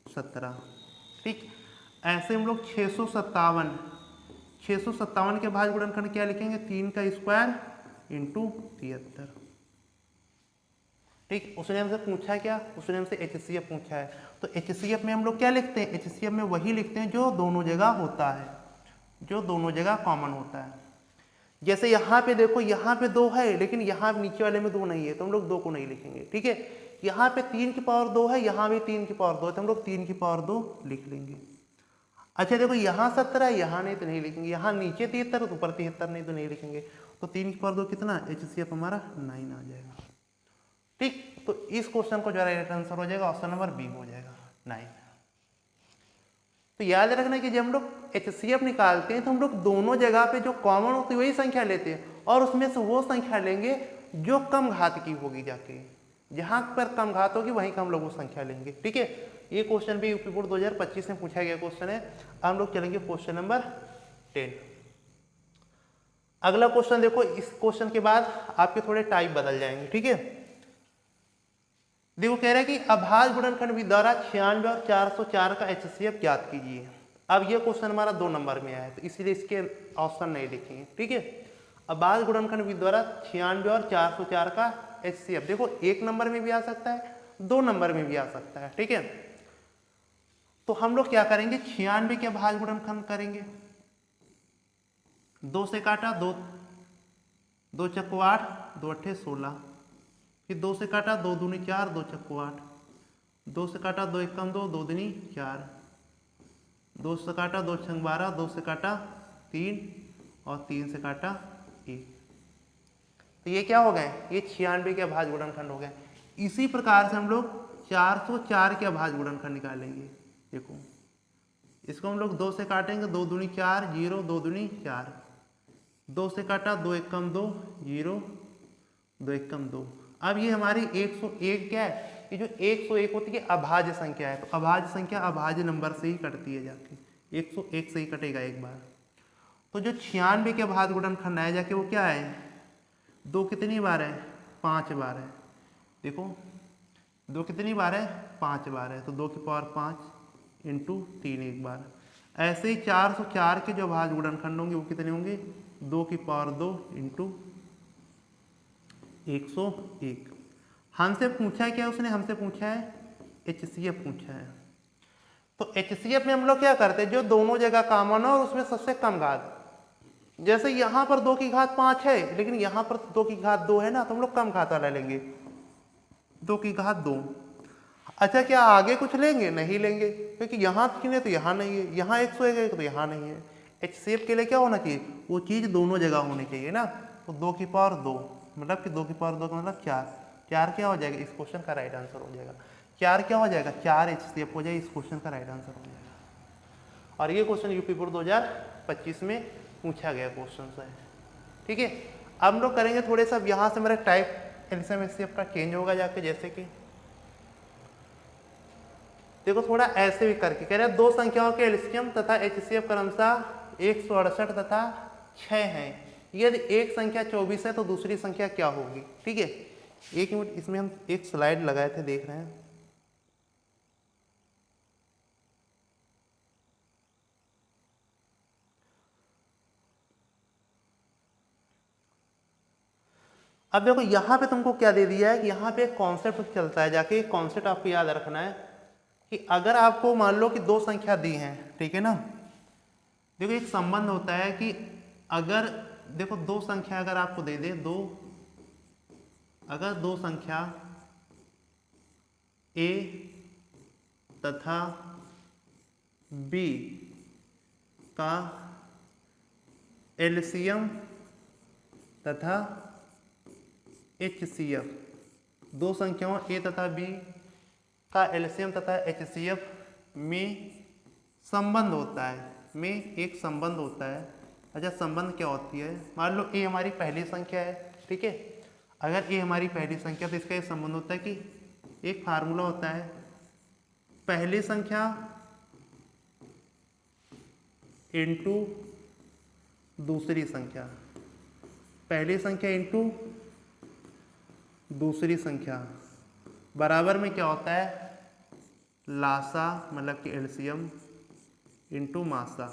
17, ठीक। ऐसे हम लोग 657 के अभाज्य गुणनखंड क्या लिखेंगे, 3 का स्क्वायर इंटू 73, ठीक। उसने हमसे पूछा क्या, उसने हमसे HCF पूछा है। तो HCF में हम लोग क्या लिखते हैं, HCF में वही लिखते हैं जो दोनों जगह होता है, जो दोनों जगह कॉमन होता है। जैसे यहाँ पे देखो, यहाँ पे 2 है लेकिन यहाँ नीचे वाले में 2 नहीं है, तो हम लोग 2 को नहीं लिखेंगे, ठीक है। यहाँ पे 3 की पावर 2 है, यहाँ भी 3 की पावर 2 है, तो हम लोग 3 की पावर 2 लिख लेंगे। अच्छा देखो यहाँ 17 है, यहाँ नहीं तो नहीं लिखेंगे, यहाँ नीचे 73 तो ऊपर 73 नहीं तो नहीं लिखेंगे, तो 3 की पावर 2 कितना, HCF हमारा 9 आ जाएगा, ठीक। तो इस क्वेश्चन को जो राइट आंसर हो जाएगा ऑप्शन नंबर बी हो जाएगा 9। तो याद रखना कि जब हम लोग HCF निकालते हैं तो हम लोग दोनों जगह पे जो कॉमन होती है वही संख्या लेते हैं, और उसमें से वो संख्या लेंगे जो कम घात की होगी, जाके जहां पर कम घात होगी वहीं का हम लोग वो संख्या लेंगे, ठीक है। ये क्वेश्चन भी यूपी बोर्ड 2025 में पूछा गया क्वेश्चन है। हम लोग चलेंगे क्वेश्चन नंबर 10। अगला क्वेश्चन देखो, इस क्वेश्चन के बाद आपके थोड़े टाइप बदल जाएंगे, ठीक है। देखो कह रहा है कि अभाज्य गुणनखंड विधि द्वारा 96 और 404 का HCF ज्ञात कीजिए। अब ये क्वेश्चन हमारा 2 नंबर में आया है, तो इसलिए इसके ऑप्शन नहीं लिखेंगे, ठीक है। अभाज्य गुणनखंड विधि द्वारा 96 और 404 का HCF देखो 1 नंबर में भी आ सकता है, 2 नंबर में भी आ सकता है, ठीक है। तो हम लोग क्या करेंगे, 96 के अभाज्य गुणनखंड करेंगे, 2 से काटा 2, 2 चक्को 8, 2 अट्ठे 16, फिर 2 से काटा 2 दूनी 4, 2 चक्को 8, 2 से काटा 2 एकम 2, 2 दूनी 4, 2 से काटा 2 छंग 12, 2 से काटा 3 और 3 से काटा 1। तो ये क्या हो गए, ये 96 के अभाज्य गुणनखंड हो गए। इसी प्रकार से हम लोग 404 के अभाज्य गुणनखंड निकालेंगे। देखो इसको हम लोग 2 से काटेंगे, 2 दूनी 4, 0, 2 दूनी 4, 2 से काटा 2 एकम 2, 0, 2 एकम 2। अब ये हमारी 101 क्या है, ये जो 101 होती है अभाज्य संख्या है। तो अभाज्य संख्या अभाज्य नंबर से ही कटती है, जाके 101 से ही कटेगा एक बार। तो जो 96 के अभाज्य गुणनखंड है जाके वो क्या है, 2 कितनी बार है, 5 बार है। देखो 2 कितनी बार है, 5 बार है। तो 2 की पावर 5 इंटू 3 एक बार। ऐसे ही 404 के जो अभाज्य गुणनखंड होंगे वो कितने होंगे, 2 की पावर 2 इंटू 101। हमसे पूछा क्या, उसने हमसे पूछा है HCF पूछा है। तो HCF में हम लोग क्या करते हैं, जो दोनों जगह कॉमन हो और उसमें सबसे कम घात। जैसे यहाँ पर 2 की घात 5 है, लेकिन यहाँ पर 2 की घात 2 है ना, तो हम लोग कम घात वाला लेंगे, 2 की घात 2। अच्छा क्या आगे कुछ लेंगे, नहीं लेंगे, क्योंकि यहाँ कितने तो यहाँ नहीं है, यहाँ 101 तो यहाँ नहीं है। HCF के लिए क्या होना चाहिए, वो चीज़ दोनों जगह होनी चाहिए ना। तो 2 की पावर 2 मतलब कि 2 की पावर 2 का मतलब 4। 4 क्या हो जाएगा, इस क्वेश्चन का राइट आंसर हो जाएगा। 4 क्या हो जाएगा, 4 HCF हो जाएगा, इस क्वेश्चन का राइट आंसर हो जाएगा। और ये क्वेश्चन यूपी बोर्ड 2025 में पूछा गया क्वेश्चन है। ठीक है, अब हम लोग करेंगे थोड़े सा, यहाँ से मेरा टाइप एलसीएम एचसीएफ का चेंज होगा जाके। जैसे कि देखो थोड़ा ऐसे भी करके कह रहे हैं, 2 संख्याओं के एलसीएम तथा एचसीएफ क्रमशः 168 तथा 6 हैं। यदि एक संख्या 24 है तो दूसरी संख्या क्या होगी। ठीक है, एक मिनट, इसमें हम एक स्लाइड लगाए थे, देख रहे हैं। अब देखो यहाँ पे तुमको क्या दे दिया है कि यहाँ पे एक कॉन्सेप्ट चलता है, जाके एक कॉन्सेप्ट आपको याद रखना है कि अगर आपको मान लो कि 2 संख्या दी हैं, ठीक है ना। देखो एक संबंध होता है कि अगर देखो 2 संख्या अगर आपको दे दे, अगर 2 संख्या A तथा B का एलसीएम तथा HCF, 2 संख्याओं A तथा B का एलसीएम तथा HCF में संबंध होता है, में एक संबंध होता है। अच्छा संबंध क्या होती है, मान लो A हमारी पहली संख्या है, ठीक है। अगर A हमारी पहली संख्या तो इसका ये संबंध होता है कि एक फार्मूला होता है, पहली संख्या इंटू दूसरी संख्या, पहली संख्या इंटू दूसरी संख्या बराबर में क्या होता है, लासा मतलब कि एलसीएम इंटू मासा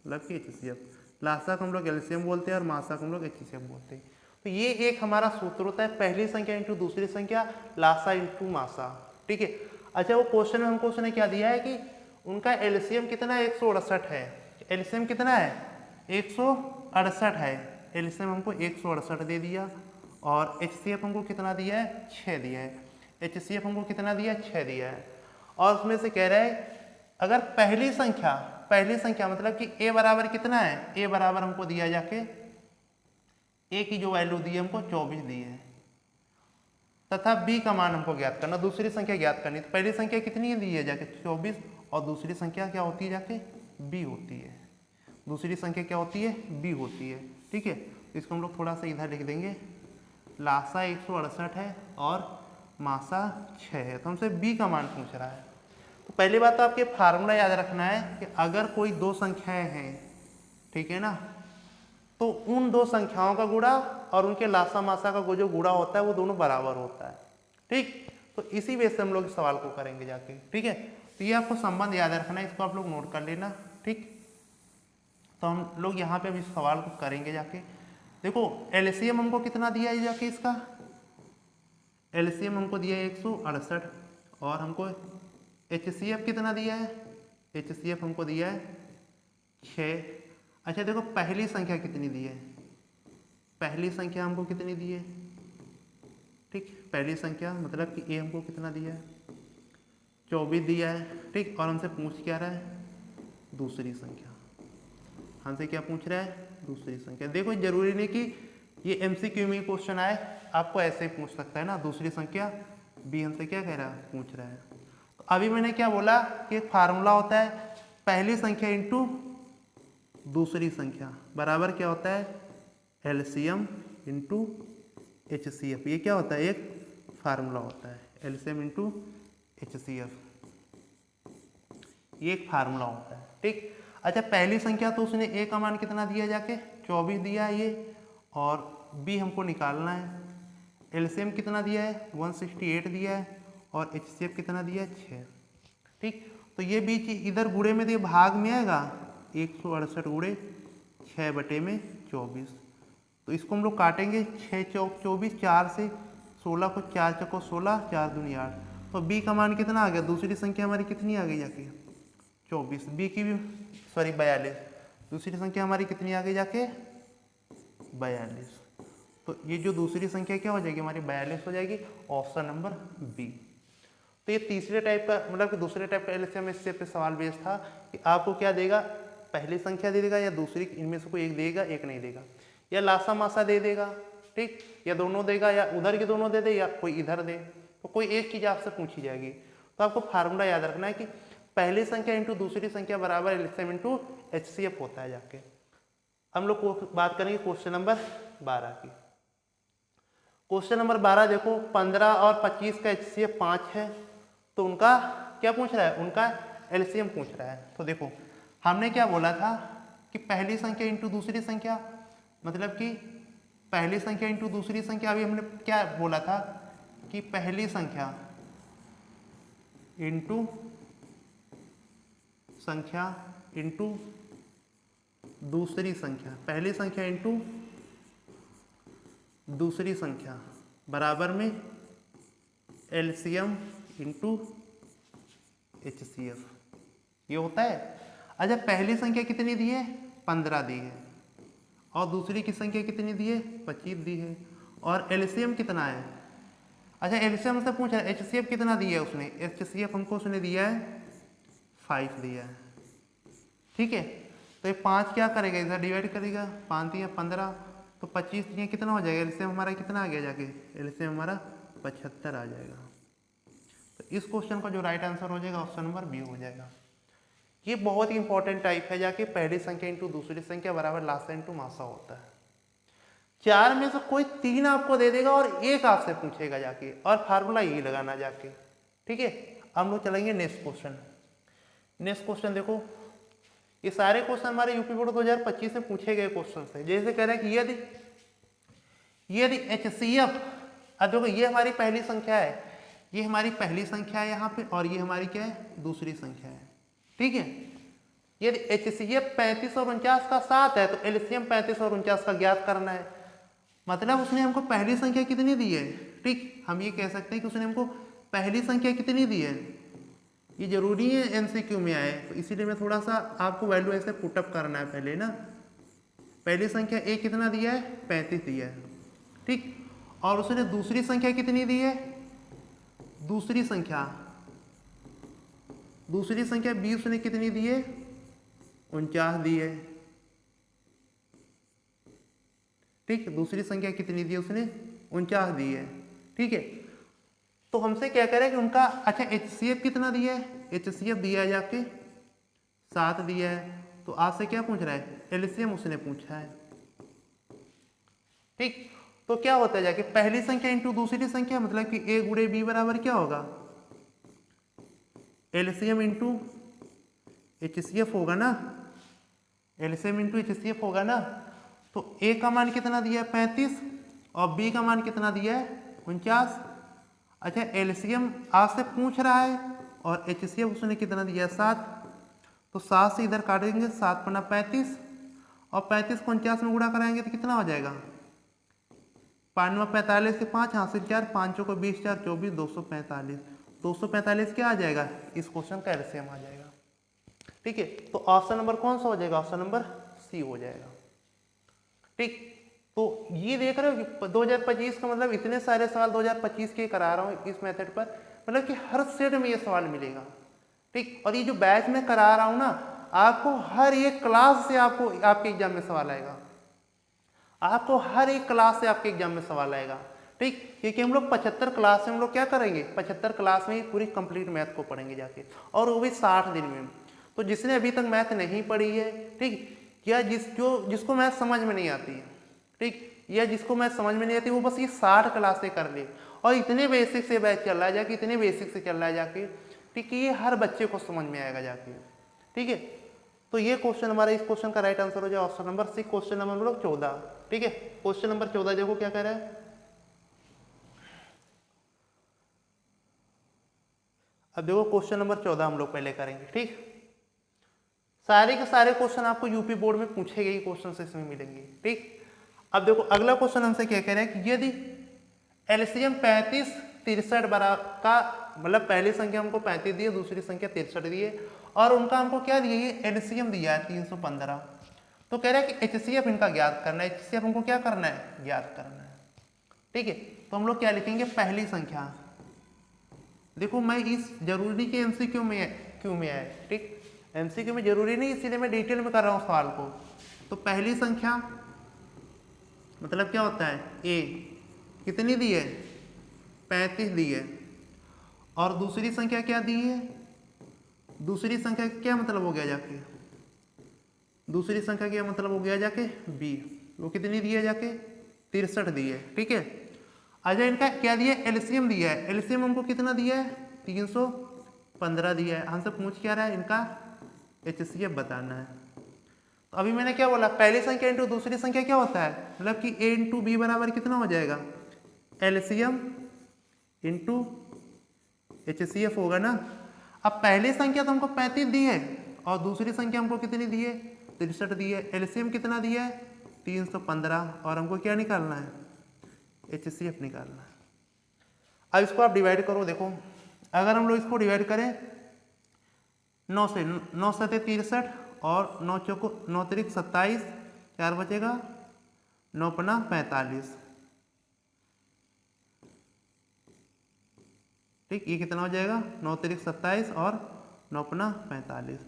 मतलब कि एचसीएफ। लासा को हम लोग एलसीएम बोलते हैं और मासा को हम लोग एचसीएफ बोलते हैं। तो ये एक हमारा सूत्र होता है, पहली संख्या इंटू दूसरी संख्या, लासा इंटू मासा। ठीक है। अच्छा वो क्वेश्चन में हमको उसने क्या दिया है कि उनका एलसीएम कितना है, 168 है। एलसीएम कितना है, 168 है। एलसीएम हमको 168 दे दिया और एचसीएफ हमको कितना दिया है, 6 दिया है। एचसीएफ हमको कितना दिया है, 6 दिया है। और उसमें से कह रहा है अगर पहली संख्या मतलब कि a बराबर कितना है, a बराबर हमको दिया जाके a की जो वैल्यू दी है हमको 24 दी है, तथा b का मान हमको ज्ञात करना, दूसरी संख्या ज्ञात करनी। तो पहली संख्या कितनी दी है जाके 24 और दूसरी संख्या क्या होती है जाके b होती है। दूसरी संख्या क्या होती है, b होती है। ठीक है, तो इसको हम लोग थोड़ा सा इधर लिख देंगे, लासा 168 है और मासा 6 है। तो हमसे b का मान पूछ रहा है। तो पहली बात तो आपके फार्मूला याद रखना है कि अगर कोई 2 संख्याएं हैं, ठीक है ना, तो उन 2 संख्याओं का गुणा और उनके लासा मासा का जो गुणा होता है वो दोनों बराबर होता है। ठीक, तो इसी बेस से हम लोग इस सवाल को करेंगे जाके। ठीक है, तो ये आपको संबंध याद रखना है, इसको आप लोग नोट कर लेना। ठीक, तो हम लोग यहाँ पे अब इस सवाल को करेंगे जाके। देखो एलसीएम हमको कितना दिया है जाके, इसका एलसीएम हमको दिया है 168 और हमको एचसीएफ कितना दिया है, एचसीएफ हमको दिया है 6। अच्छा देखो पहली संख्या कितनी दी है, पहली संख्या हमको कितनी दी है, ठीक, पहली संख्या मतलब कि ए हमको कितना दिया है 24 दिया है, ठीक, और हमसे पूछ क्या रहा है दूसरी संख्या, हमसे क्या पूछ रहा है दूसरी संख्या। देखो जरूरी नहीं कि ये MCQ में क्वेश्चन आए, आपको ऐसे ही पूछ सकता है ना, दूसरी संख्या बी हमसे क्या कह रहा है पूछ रहा है। तो अभी मैंने क्या बोला कि एक फार्मूला होता है पहली संख्या इंटू दूसरी संख्या बराबर क्या होता है LCM इंटू HCF, ये क्या होता है एक फार्मूला होता है LCM इंटू HCF, ये एक फार्मूला होता है, ठीक। अच्छा पहली संख्या तो उसने ए का मान कितना दिया जाके 24 दिया है ये, और बी हमको निकालना है, LCM कितना दिया है 168 दिया है, और HCF कितना दिया है 6, ठीक। तो ये बीच इधर गुणे में दिए भाग में आएगा 168 गुणे 6 बटे में 24, तो इसको हम लोग काटेंगे 6 चौक 24, 4 से 16 को 4 चौको 16, 4 दूनी 8, तो बी का मान कितना आ गया, दूसरी संख्या हमारी कितनी आ गई जाके 24, बी की भी 42, दूसरी संख्या हमारी कितनी आ गई जाके 42, तो ये जो दूसरी संख्या क्या हो जाएगी हमारी 42 हो जाएगी, ऑप्शन नंबर बी। तो ये तीसरे टाइप का मतलब कि दूसरे टाइप का LCM इससे पे सवाल बेस था कि आपको क्या देगा, पहली संख्या दे देगा या दूसरी, इनमें से कोई एक देगा एक नहीं देगा, या लासा मासा दे देगा, ठीक, या दोनों देगा, या उधर के दोनों दे दे या कोई इधर दे, तो कोई एक चीज़ आपसे पूछी जाएगी। तो आपको फार्मूला याद रखना है कि पहली संख्या इंटू दूसरी संख्या बराबर LCM इंटू HCF होता है जाके। हम लोग को बात करेंगे क्वेश्चन नंबर 12 की। क्वेश्चन नंबर 12 देखो 15 और 25 का HCF 5 है, तो उनका क्या पूछ रहा है, उनका LCM पूछ रहा है। तो देखो हमने क्या बोला था कि पहली संख्या इंटू दूसरी संख्या, मतलब कि पहली संख्या इंटू दूसरी संख्या, अभी हमने क्या बोला था कि पहली संख्या इंटू संख्या इंटू दूसरी संख्या, पहली संख्या इंटू दूसरी संख्या बराबर में LCM इंटू HCF, ये होता है। अच्छा पहली संख्या कितनी दी है 15 दी है, और दूसरी की संख्या कितनी दी है 25 दी है, और LCM कितना है, अच्छा LCM से पूछ रहा है HCF कितना दिया है उसने, HCF हमको उसने दिया है 5 दिया है, ठीक है। तो ये 5 क्या करेगा इधर डिवाइड करेगा, 5 दिया 15, तो 25 दिया कितना हो जाएगा, LCM हमारा कितना आ गया जाके, LCM हमारा 75 आ जाएगा। तो इस क्वेश्चन का जो राइट आंसर हो जाएगा ऑप्शन नंबर बी हो जाएगा। ये बहुत ही इंपॉर्टेंट टाइप है जाके पहली संख्या इंटू दूसरी संख्या बराबर लासा इंटू मासा होता है। 4 में से कोई 3 आपको दे देगा और एक आपसे पूछेगा जाके, और फार्मूला यही लगाना जाके, ठीक है। हम लोग चलेंगे नेक्स्ट क्वेश्चन। नेक्स्ट क्वेश्चन देखो, ये सारे क्वेश्चन हमारे यूपी बोर्ड 2025 में पूछे गए क्वेश्चन है। जैसे कह रहे हैं कि यदि HCF, अब देखो ये हमारी पहली संख्या है, ये हमारी पहली संख्या है यहाँ पे, और ये हमारी क्या है दूसरी संख्या है, ठीक है। यदि HCF 35 और 49 का 7 है, तो LCM 35 और 49 का ज्ञात करना है। मतलब उसने हमको पहली संख्या कितनी दी है, ठीक, हम ये कह सकते हैं कि उसने हमको पहली संख्या कितनी दी है, ये जरूरी है MCQ में आए, तो इसीलिए मैं थोड़ा सा आपको वैल्यू ऐसे पुटअप करना है पहले ना। पहली संख्या ए कितना दिया है 35 दिया है, ठीक, और उसने दूसरी संख्या कितनी दी है, दूसरी संख्या बी उसने कितनी दी है 49 दी है, ठीक, दूसरी संख्या कितनी दी है उसने 49 दी है, ठीक है। तो हमसे क्या करें कि उनका, अच्छा HCF कितना दिया है, HCF दिया है जाके 7 दिया है, तो आपसे क्या पूछ रहा है LCM उसने पूछा है, ठीक। तो क्या होता है जाके पहली संख्या इंटू दूसरी संख्या, मतलब कि A गुणे B बराबर क्या होगा LCM इंटू HCF होगा ना, LCM इंटू HCF होगा ना। तो A का मान कितना दिया है 35 और B का मान कितना दिया है 49। अच्छा LCM आपसे पूछ रहा है और HCF उसने कितना दिया है 7, तो 7 से इधर काटेंगे, 7 पन्ना 35, और 35 को 49 में गुणा कराएंगे तो कितना हो जाएगा 5 45 से 5 हाथ से 4, 5 को 20 4 24 245, 245 क्या आ जाएगा, इस क्वेश्चन का LCM आ जाएगा, ठीक है। तो ऑप्शन नंबर कौन सा हो जाएगा, ऑप्शन नंबर सी हो जाएगा, ठीक। तो ये देख रहे हो कि 2025 का मतलब इतने सारे सवाल 2025 के करा रहा हूँ इस मेथड पर, मतलब कि हर सेट में ये सवाल मिलेगा, ठीक। और ये जो बैच में करा रहा हूँ ना, आपको हर एक क्लास से आपको आपके एग्जाम में सवाल आएगा, आपको हर एक क्लास से आपके एग्जाम में सवाल आएगा, ठीक। क्योंकि हम लोग 75 क्लास में हम लोग क्या करेंगे, 75 क्लास में ही पूरी कंप्लीट मैथ को पढ़ेंगे जाके, और वो भी 60 दिन में। तो जिसने अभी तक मैथ नहीं पढ़ी है, ठीक, या जिसको मैथ समझ में नहीं आती है, ठीक, या जिसको मैथ समझ में नहीं आती, वो बस ये 60 क्लासें कर ले, और इतने बेसिक से बैच चल रहा है जाके, इतने बेसिक से चल रहा है जाके, ठीक, ये हर बच्चे को समझ में आएगा जाके, ठीक है। तो ये क्वेश्चन हमारा, इस क्वेश्चन का राइट आंसर हो जाए option number C, question number हम लोग 14, ठीक है। क्वेश्चन नंबर 14 देखो क्या कह रहा है। अब देखो क्वेश्चन नंबर 14 हम लोग पहले करेंगे, ठीक। सारे के सारे क्वेश्चन आपको यूपी बोर्ड में पूछे गए क्वेश्चन से इसमें मिलेंगे, ठीक। अब देखो अगला क्वेश्चन हमसे क्या कह रहा है कि यदि एलसीएम 35 63 बराबर का, मतलब पहली संख्या हमको 35 दी है, दूसरी संख्या 63 दी है, और उनका हमको क्या दिया है, एलसीएम दिया है 315। तो कह रहा है कि एचसीएफ इनका ज्ञात करना है, एचसीएफ हमको क्या करना है, ज्ञात करना है, ठीक है। तो हम लोग क्या लिखेंगे, पहली संख्या, देखो मैं इस जरूरी नहीं कि एमसीक्यू में है, क्यों में है, ठीक, एमसीक्यू में जरूरी नहीं, इसीलिए मैं डिटेल में कर रहा हूँ सवाल को। तो पहली संख्या मतलब क्या होता है, ए कितनी दी है, 35 दी है, और दूसरी संख्या क्या दी है, दूसरी संख्या क्या मतलब हो गया जाके, दूसरी संख्या क्या मतलब हो गया जाके, बी, वो कितनी दी है जाके, 63 दी है, ठीक है। अच्छा इनका क्या दिया है, एलसीएम दिया है, एलसीएम हमको कितना दिया है, 315 दिया है, हमसे पूछ क्या रहा है, इनका एचसीएफ बताना है। तो अभी मैंने क्या बोला, पहली संख्या इंटू दूसरी संख्या क्या होता है, मतलब कि ए इंटू बी बराबर कितना हो जाएगा, एलसीएम इंटू एचसीएफ होगा ना। अब पहली संख्या तो हमको 35 दी है, और दूसरी संख्या हमको कितनी दी है, 63 दी है, एलसीएम कितना दिया है, 315, और हमको क्या निकालना है, एचसीएफ निकालना है। अब इसको आप डिवाइड करो, देखो अगर हम लोग इसको डिवाइड करें 9 से, 9 7 63, और 9 चौको 9 तिरिक 27, 4 बचेगा, 9 पना 45, ठीक, ये कितना हो जाएगा, 9 तिरिक 27 और 9 पना 45,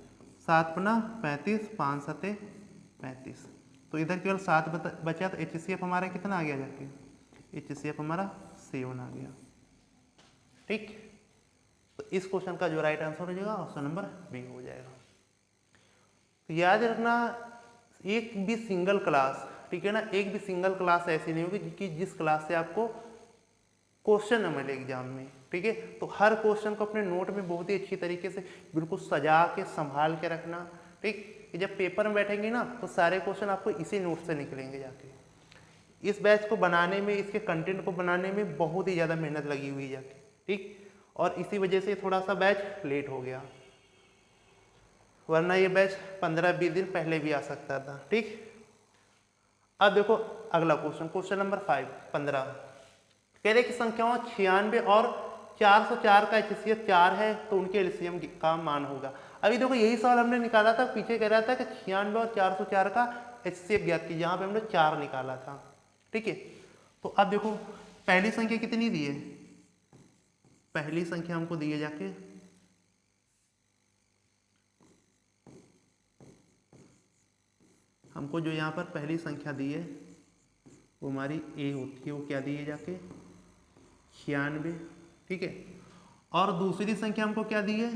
7 पना 35, 5 सते 35, तो इधर केवल 7 बचा, तो एचसीएफ हमारा कितना आ गया जाके, एचसीएफ हमारा 7 आ गया, ठीक। तो इस क्वेश्चन का जो राइट आंसर हो जाएगा ऑप्शन नंबर बी हो जाएगा। तो याद रखना, एक भी सिंगल क्लास, ठीक है ना, एक भी सिंगल क्लास ऐसी नहीं होगी कि जिस क्लास से आपको क्वेश्चन न मिले एग्जाम में, ठीक है। तो हर क्वेश्चन को अपने नोट में बहुत ही अच्छी तरीके से बिल्कुल सजा के संभाल के रखना, ठीक। जब पेपर में बैठेंगे ना, तो सारे क्वेश्चन आपको इसी नोट से निकलेंगे जाके। इस बैच को बनाने में, इसके कंटेंट को बनाने में बहुत ही ज़्यादा मेहनत लगी हुई है, ठीक, और इसी वजह से थोड़ा सा बैच लेट हो गया, वरना ये बैच 15-20 दिन पहले भी आ सकता था, ठीक। अब देखो अगला क्वेश्चन, क्वेश्चन नंबर 15 कह रहे कि संख्याओं 96 और 404 का एचसीएफ 4 है, तो उनके एलसीएम का मान होगा। अभी देखो यही सवाल हमने निकाला था, पीछे कह रहा था कि 96 और 404 का एचसीएफ ज्ञात कीजिए, जहाँ पे हमने 4 निकाला था, ठीक है। तो अब देखो पहली संख्या कितनी दी है, पहली संख्या हमको दी है जाके, हमको जो यहाँ पर पहली संख्या दी है वो हमारी ए होती है, वो क्या दी है जाके, 96, ठीक है। और दूसरी संख्या हमको क्या दी है,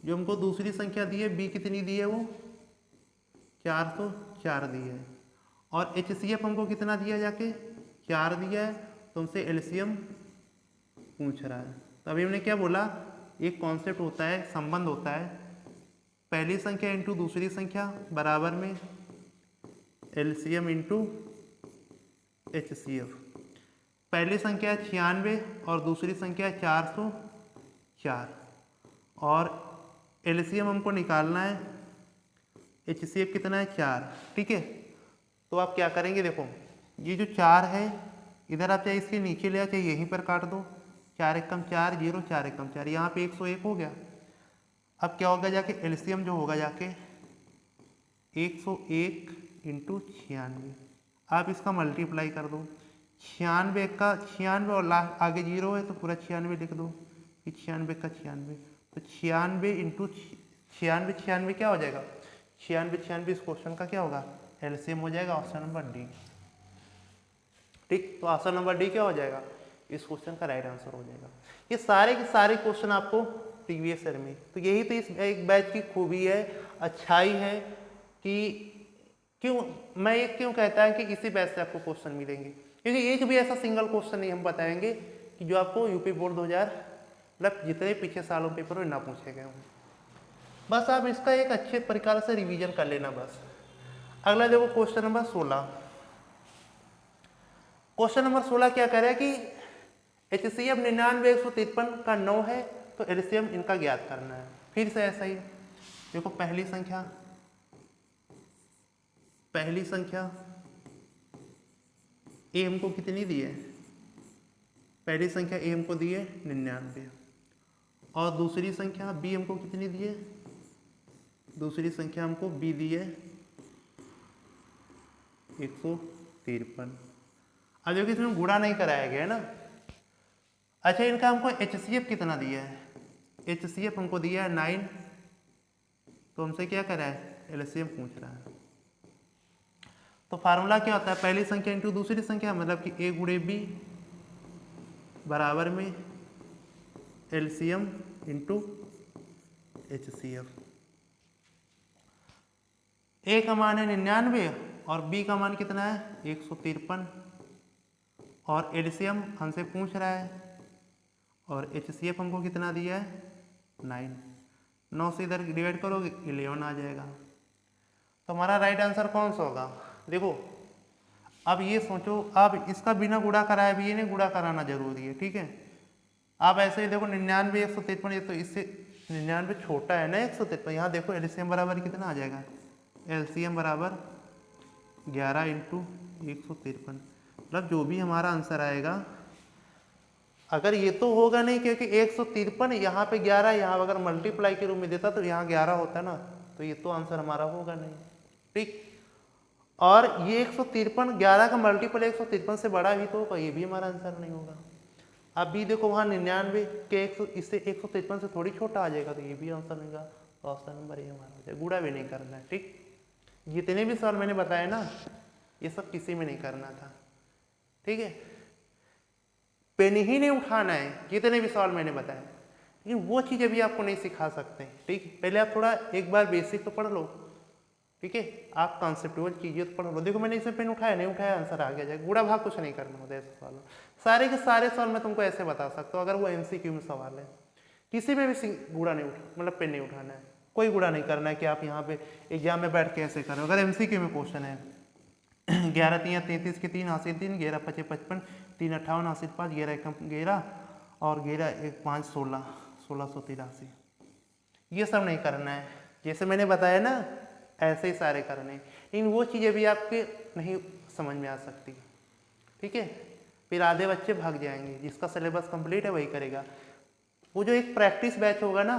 जो हमको दूसरी संख्या दी है बी कितनी दी है, वो 404 दी है, और एचसीएफ हमको कितना दिया जाके, 4 दिया है, तो हमसे एलसीएम पूछ रहा है। तो अभी हमने क्या बोला, एक कॉन्सेप्ट होता है, संबंध होता है, पहली संख्या इंटू दूसरी संख्या बराबर में एलसीएम इंटू एचसीएफ। पहली संख्या है 96 और दूसरी संख्या है 404, और एलसीएम हमको निकालना है, एचसीएफ कितना है, 4, ठीक है। तो आप क्या करेंगे, देखो ये जो 4 है, इधर आप चाहे इसके नीचे ले आओ, चाहे यहीं पर काट दो, 4 एकम 4, 0, 4 एकम 4, यहाँ पे 101 हो गया। अब क्या होगा जाके, एलसीएम जो होगा जाके 101 इंटू 96, आप इसका मल्टीप्लाई कर दो। 96 का 96 और आगे 0 है तो पूरा 96 लिख दो कि 96 का 96, तो 96 इंटू 96 96 क्या हो जाएगा, 96 96 इस क्वेश्चन का क्या होगा, एलसीएम हो जाएगा, ऑप्शन नंबर डी। ठीक, तो ऑप्शन नंबर डी क्या हो जाएगा, इस क्वेश्चन का राइट आंसर हो जाएगा। ये सारे के सारे क्वेश्चन आपको प्रीवियस ईयर में, तो यही तो इस एक बैच की खूबी है, अच्छाई है कि क्यों मैं ये क्यों कहता है कि इसी बैच से आपको क्वेश्चन मिलेंगे, क्योंकि एक भी ऐसा सिंगल क्वेश्चन नहीं हम बताएंगे कि जो आपको यूपी बोर्ड 2000 मतलब जितने पिछले सालों पेपर में ना पूछे गए हों। बस आप इसका एक अच्छे प्रकार से रिवीजन कर लेना बस। अगला देखो क्वेश्चन नंबर 16। क्वेश्चन नंबर 16 क्या कह रहा है कि HCF 99 153 का 9 है तो एलसीएम इनका ज्ञात करना है। फिर से ऐसा ही देखो, पहली संख्या ए हमको कितनी दी है, पहली संख्या ए हमको दी है 99, और दूसरी संख्या बी हमको कितनी दी है, दूसरी संख्या हमको बी दी है 153। अब देखो इसमें गुणा नहीं कराया गया है ना। अच्छा, इनका हमको HCF कितना दिया है, HCF हमको दिया है 9, तो हमसे क्या करा है, एलसीएम पूछ रहा है। तो फार्मूला क्या होता है, पहली संख्या इंटू दूसरी संख्या, मतलब कि ए गुणे बी बराबर में एलसीएम इंटू HCF। ए का मान है 99 और बी का मान कितना है 153, और एलसीएम हमसे पूछ रहा है, और HCF हमको कितना दिया है 9। 9 से इधर डिवाइड करोगे 11 आ जाएगा। तो हमारा राइट आंसर कौन सा होगा, देखो अब ये सोचो, अब इसका बिना गुणा कराए भी ये नहीं गुणा कराना जरूरी है, ठीक है। आप ऐसे ही देखो 99 153, तो इससे 99 छोटा है ना 153, यहाँ देखो एलसीएम बराबर कितना आ जाएगा, एलसीएम बराबर 11 इंटू 153, मतलब जो भी हमारा आंसर आएगा, अगर ये तो होगा नहीं क्योंकि 153 यहाँ पे 11, यहाँ अगर मल्टीप्लाई के रूप में देता तो यहाँ 11 होता ना, तो ये तो आंसर हमारा होगा नहीं, ठीक। और ये 153 11 का मल्टीपल 153 से बड़ा भी तो होगा, ये भी हमारा आंसर नहीं होगा। अब भी देखो वहाँ 99 के 100 इससे 153 से थोड़ी छोटा आ जाएगा, तो ये भी आंसर नहीं होगा, तो ऑप्शन नंबर ए हमारा हो जाएगा। गुणा भी नहीं करना है, ठीक। जितने भी सवाल मैंने बताए ना, ये सब किसी में नहीं करना था, ठीक है। पेन ही नहीं उठाना है, जितने भी सवाल मैंने बताए, लेकिन वो चीज़ अभी आपको नहीं सिखा सकते, ठीक। पहले आप थोड़ा एक बार बेसिक तो पढ़ लो, ठीक है। आप कॉन्सेप्टुअल चीज़ें तो पढ़ लो। देखो मैंने इसे पेन उठाया, नहीं उठाया, आंसर आ गया जाएगा। गुणा भाग कुछ नहीं करना होता ऐसे सवाल, सारे के सारे सवाल मैं तुमको ऐसे बता सकता हूँ। अगर वो MCQ में सवाल है, किसी में भी गुणा नहीं उठा, मतलब पेन नहीं उठाना है, कोई गुणा नहीं करना है कि आप यहाँ पे एग्जाम में बैठ के ऐसे करो। अगर MCQ में क्वेश्चन है 11 3 33 के 3 हासिल 3, 11 5 55, 3 58 हासिल 5, 11 1 11 और 11 1 5 16, 1683, ये सब नहीं करना है। जैसे मैंने बताया ना ऐसे ही सारे करने, लेकिन वो चीज़ें भी आपके नहीं समझ में आ सकती, ठीक है। फिर आधे बच्चे भाग जाएंगे, जिसका सिलेबस कंप्लीट है वही करेगा। वो जो एक प्रैक्टिस बैच होगा ना,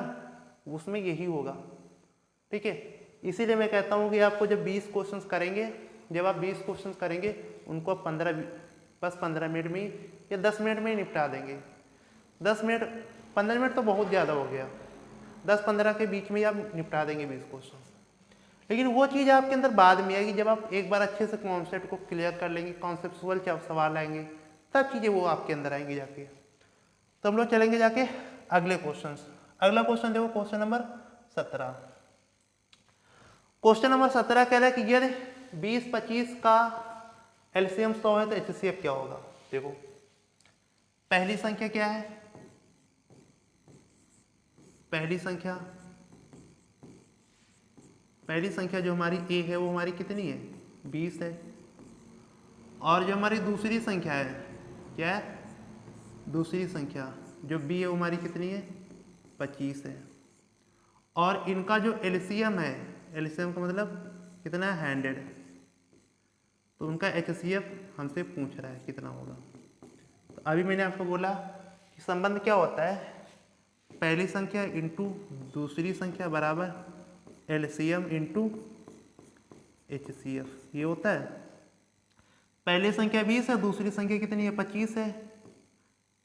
उसमें यही होगा, ठीक है। इसीलिए मैं कहता हूँ कि आपको जब 20 क्वेश्चंस करेंगे, जब आप 20 क्वेश्चंस करेंगे उनको आप 15 मिनट में या 10 मिनट में ही निपटा देंगे। 10 मिनट 15 मिनट तो बहुत ज़्यादा हो गया, 10-15 के बीच में ही आप निपटा देंगे 20 क्वेश्चन। लेकिन वो चीज़ आपके अंदर बाद में आएगी, जब आप एक बार अच्छे से कॉन्सेप्ट को क्लियर कर लेंगे, कॉन्सेप्चुअल सवाल आएंगे, तब चीज़ें वो आपके अंदर आएंगी जाके। तो हम लोग चलेंगे जाके अगले क्वेश्चन। अगला क्वेश्चन देखो, क्वेश्चन नंबर 17। क्वेश्चन नंबर 17 कह रहा है कि यदि 20-25 का एलसीएम 100 है तो HCF क्या होगा। देखो पहली संख्या क्या है, पहली संख्या जो हमारी ए है वो हमारी कितनी है 20 है, और जो हमारी दूसरी संख्या है क्या है, दूसरी संख्या जो बी है वो हमारी कितनी है 25 है, और इनका जो एलसीएम है, एलसीएम का मतलब कितना है 100, तो उनका HCF हमसे पूछ रहा है कितना होगा। तो अभी मैंने आपको बोला कि संबंध क्या होता है, पहली संख्या इंटू दूसरी संख्या बराबर एलसीएम इंटू HCF, ये होता है। पहली संख्या 20 है, दूसरी संख्या कितनी है 25 है,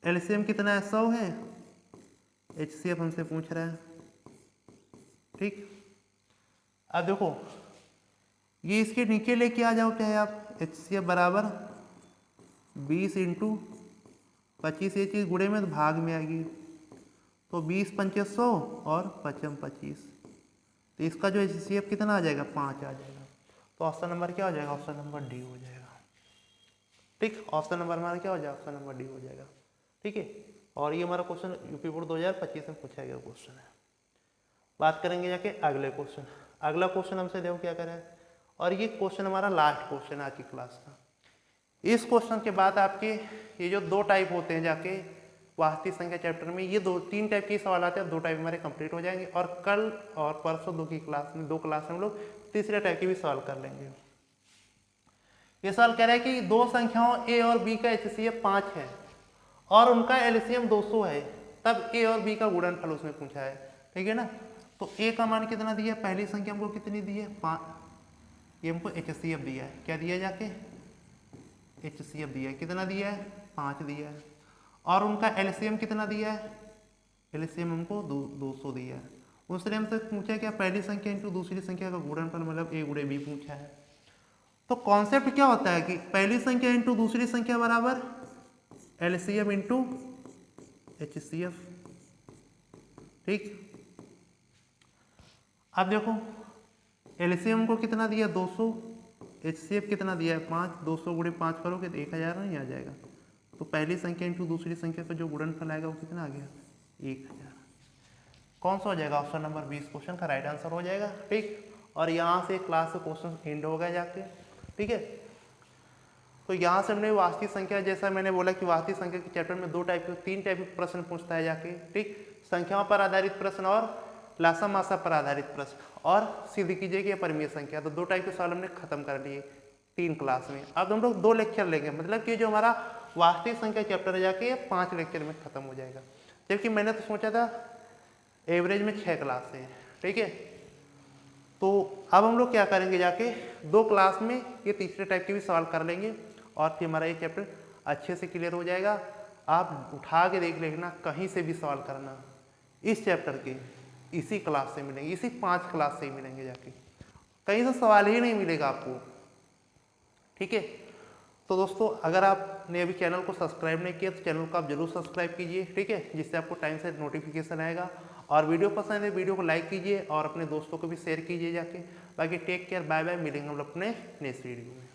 एलसीएम कितना है 100 है, एचसीएफ हमसे पूछ रहा है। ठीक, अब देखो ये इसके नीचे लेके आ जाओ चाहे आप, एचसीएफ बराबर 20 इंटू 25, ये चीज़ गुणे में तो भाग में आएगी, तो 20 पंचे 100 और 55 25, तो इसका जो एचसीएफ कितना आ जाएगा 5 आ जाएगा। तो ऑप्शन नंबर क्या हो जाएगा, ऑप्शन नंबर डी हो जाएगा। ठीक, ऑप्शन नंबर हमारा क्या हो जाएगा, ऑप्शन नंबर डी हो जाएगा। ठीक है, और ये हमारा क्वेश्चन यूपी बोर्ड 2025 में पूछा गया क्वेश्चन है। बात करेंगे जाके अगले क्वेश्चन। अगला क्वेश्चन हमसे देखो क्या करें, और ये क्वेश्चन हमारा लास्ट क्वेश्चन आज की क्लास का। इस क्वेश्चन के बाद आपके ये जो 2 टाइप होते हैं जाके वास्तविक संख्या चैप्टर में, ये 3 टाइप के सवाल आते हैं, 2 टाइप हमारे कंप्लीट हो जाएंगे, और कल और परसों 2 क्लास में हम लोग तीसरे टाइप के भी सवाल कर लेंगे। ये सवाल कह रहा है कि 2 संख्याओं ए और बी का एचसीएफ 5 है और उनका एलसीएम 200 है, तब ए और बी का गुणनफल उसमें पूछा है। ठीक है ना, तो ए का मान कितना दिया है, पहली संख्या हमको कितनी दी है 5, ये हमको एचसीएफ दिया है, क्या दिया जाके एचसीएफ दिया है, कितना दिया है 5 दिया है, और उनका एलसीएम कितना दिया है, एलसीएम हमको 200 दिया है। उसने हमसे पूछा क्या, पहली संख्या इंटू दूसरी संख्या का गुणनफल मतलब ए गुणे बी पूछा है। तो कॉन्सेप्ट क्या होता है कि पहली संख्या इंटू दूसरी संख्या बराबर एलसीएम इंटू एचसीएफ। ठीक, अब देखो एलसीएम को कितना दिया 200, एचसीएफ कितना दिया है 5, 200 गुणे 5 करोगे तो 1000 नहीं आ जाएगा। तो पहली संख्या इंटू दूसरी संख्या का जो गुणनफल आएगा वो कितना आ गया 1000। कौन सा हो जाएगा, ऑप्शन नंबर 20 क्वेश्चन का राइट आंसर हो जाएगा। ठीक, और यहाँ से क्लास से क्वेश्चन एंड हो गए जाके। ठीक है, तो यहाँ से हमने वास्तविक संख्या, जैसा मैंने बोला कि वास्तविक संख्या के चैप्टर में 3 टाइप के प्रश्न पूछता है जाके। ठीक, संख्याओं पर आधारित प्रश्न और लासा मासा पर आधारित प्रश्न, और सिद्ध कीजिए कि परिमेय संख्या। तो 2 टाइप के सवाल हमने खत्म कर लिए 3 क्लास में। अब हम लोग 2 लेक्चर लेंगे, मतलब कि जो हमारा वास्तविक संख्या चैप्टर है जाके 5 लेक्चर में खत्म हो जाएगा, जबकि मैंने तो सोचा था एवरेज में 6 क्लास है। ठीक है, तो अब हम लोग क्या करेंगे जाके 2 क्लास में ये तीसरे टाइप के भी सवाल कर लेंगे, और फिर हमारा ये चैप्टर अच्छे से क्लियर हो जाएगा। आप उठा के देख लेना, कहीं से भी सवाल करना, इस चैप्टर के इसी क्लास से मिलेंगे, इसी 5 क्लास से ही मिलेंगे जाके, कहीं से सवाल ही नहीं मिलेगा आपको। ठीक है, तो दोस्तों अगर आपने अभी चैनल को सब्सक्राइब नहीं किया तो चैनल को आप जरूर सब्सक्राइब कीजिए। ठीक है, जिससे आपको टाइम से नोटिफिकेशन आएगा, और वीडियो पसंद है वीडियो को लाइक कीजिए और अपने दोस्तों को भी शेयर कीजिए जाके। बाकी टेक केयर, बाय बाय, मिलेंगे हम लोग अपने नेक्स्ट वीडियो में।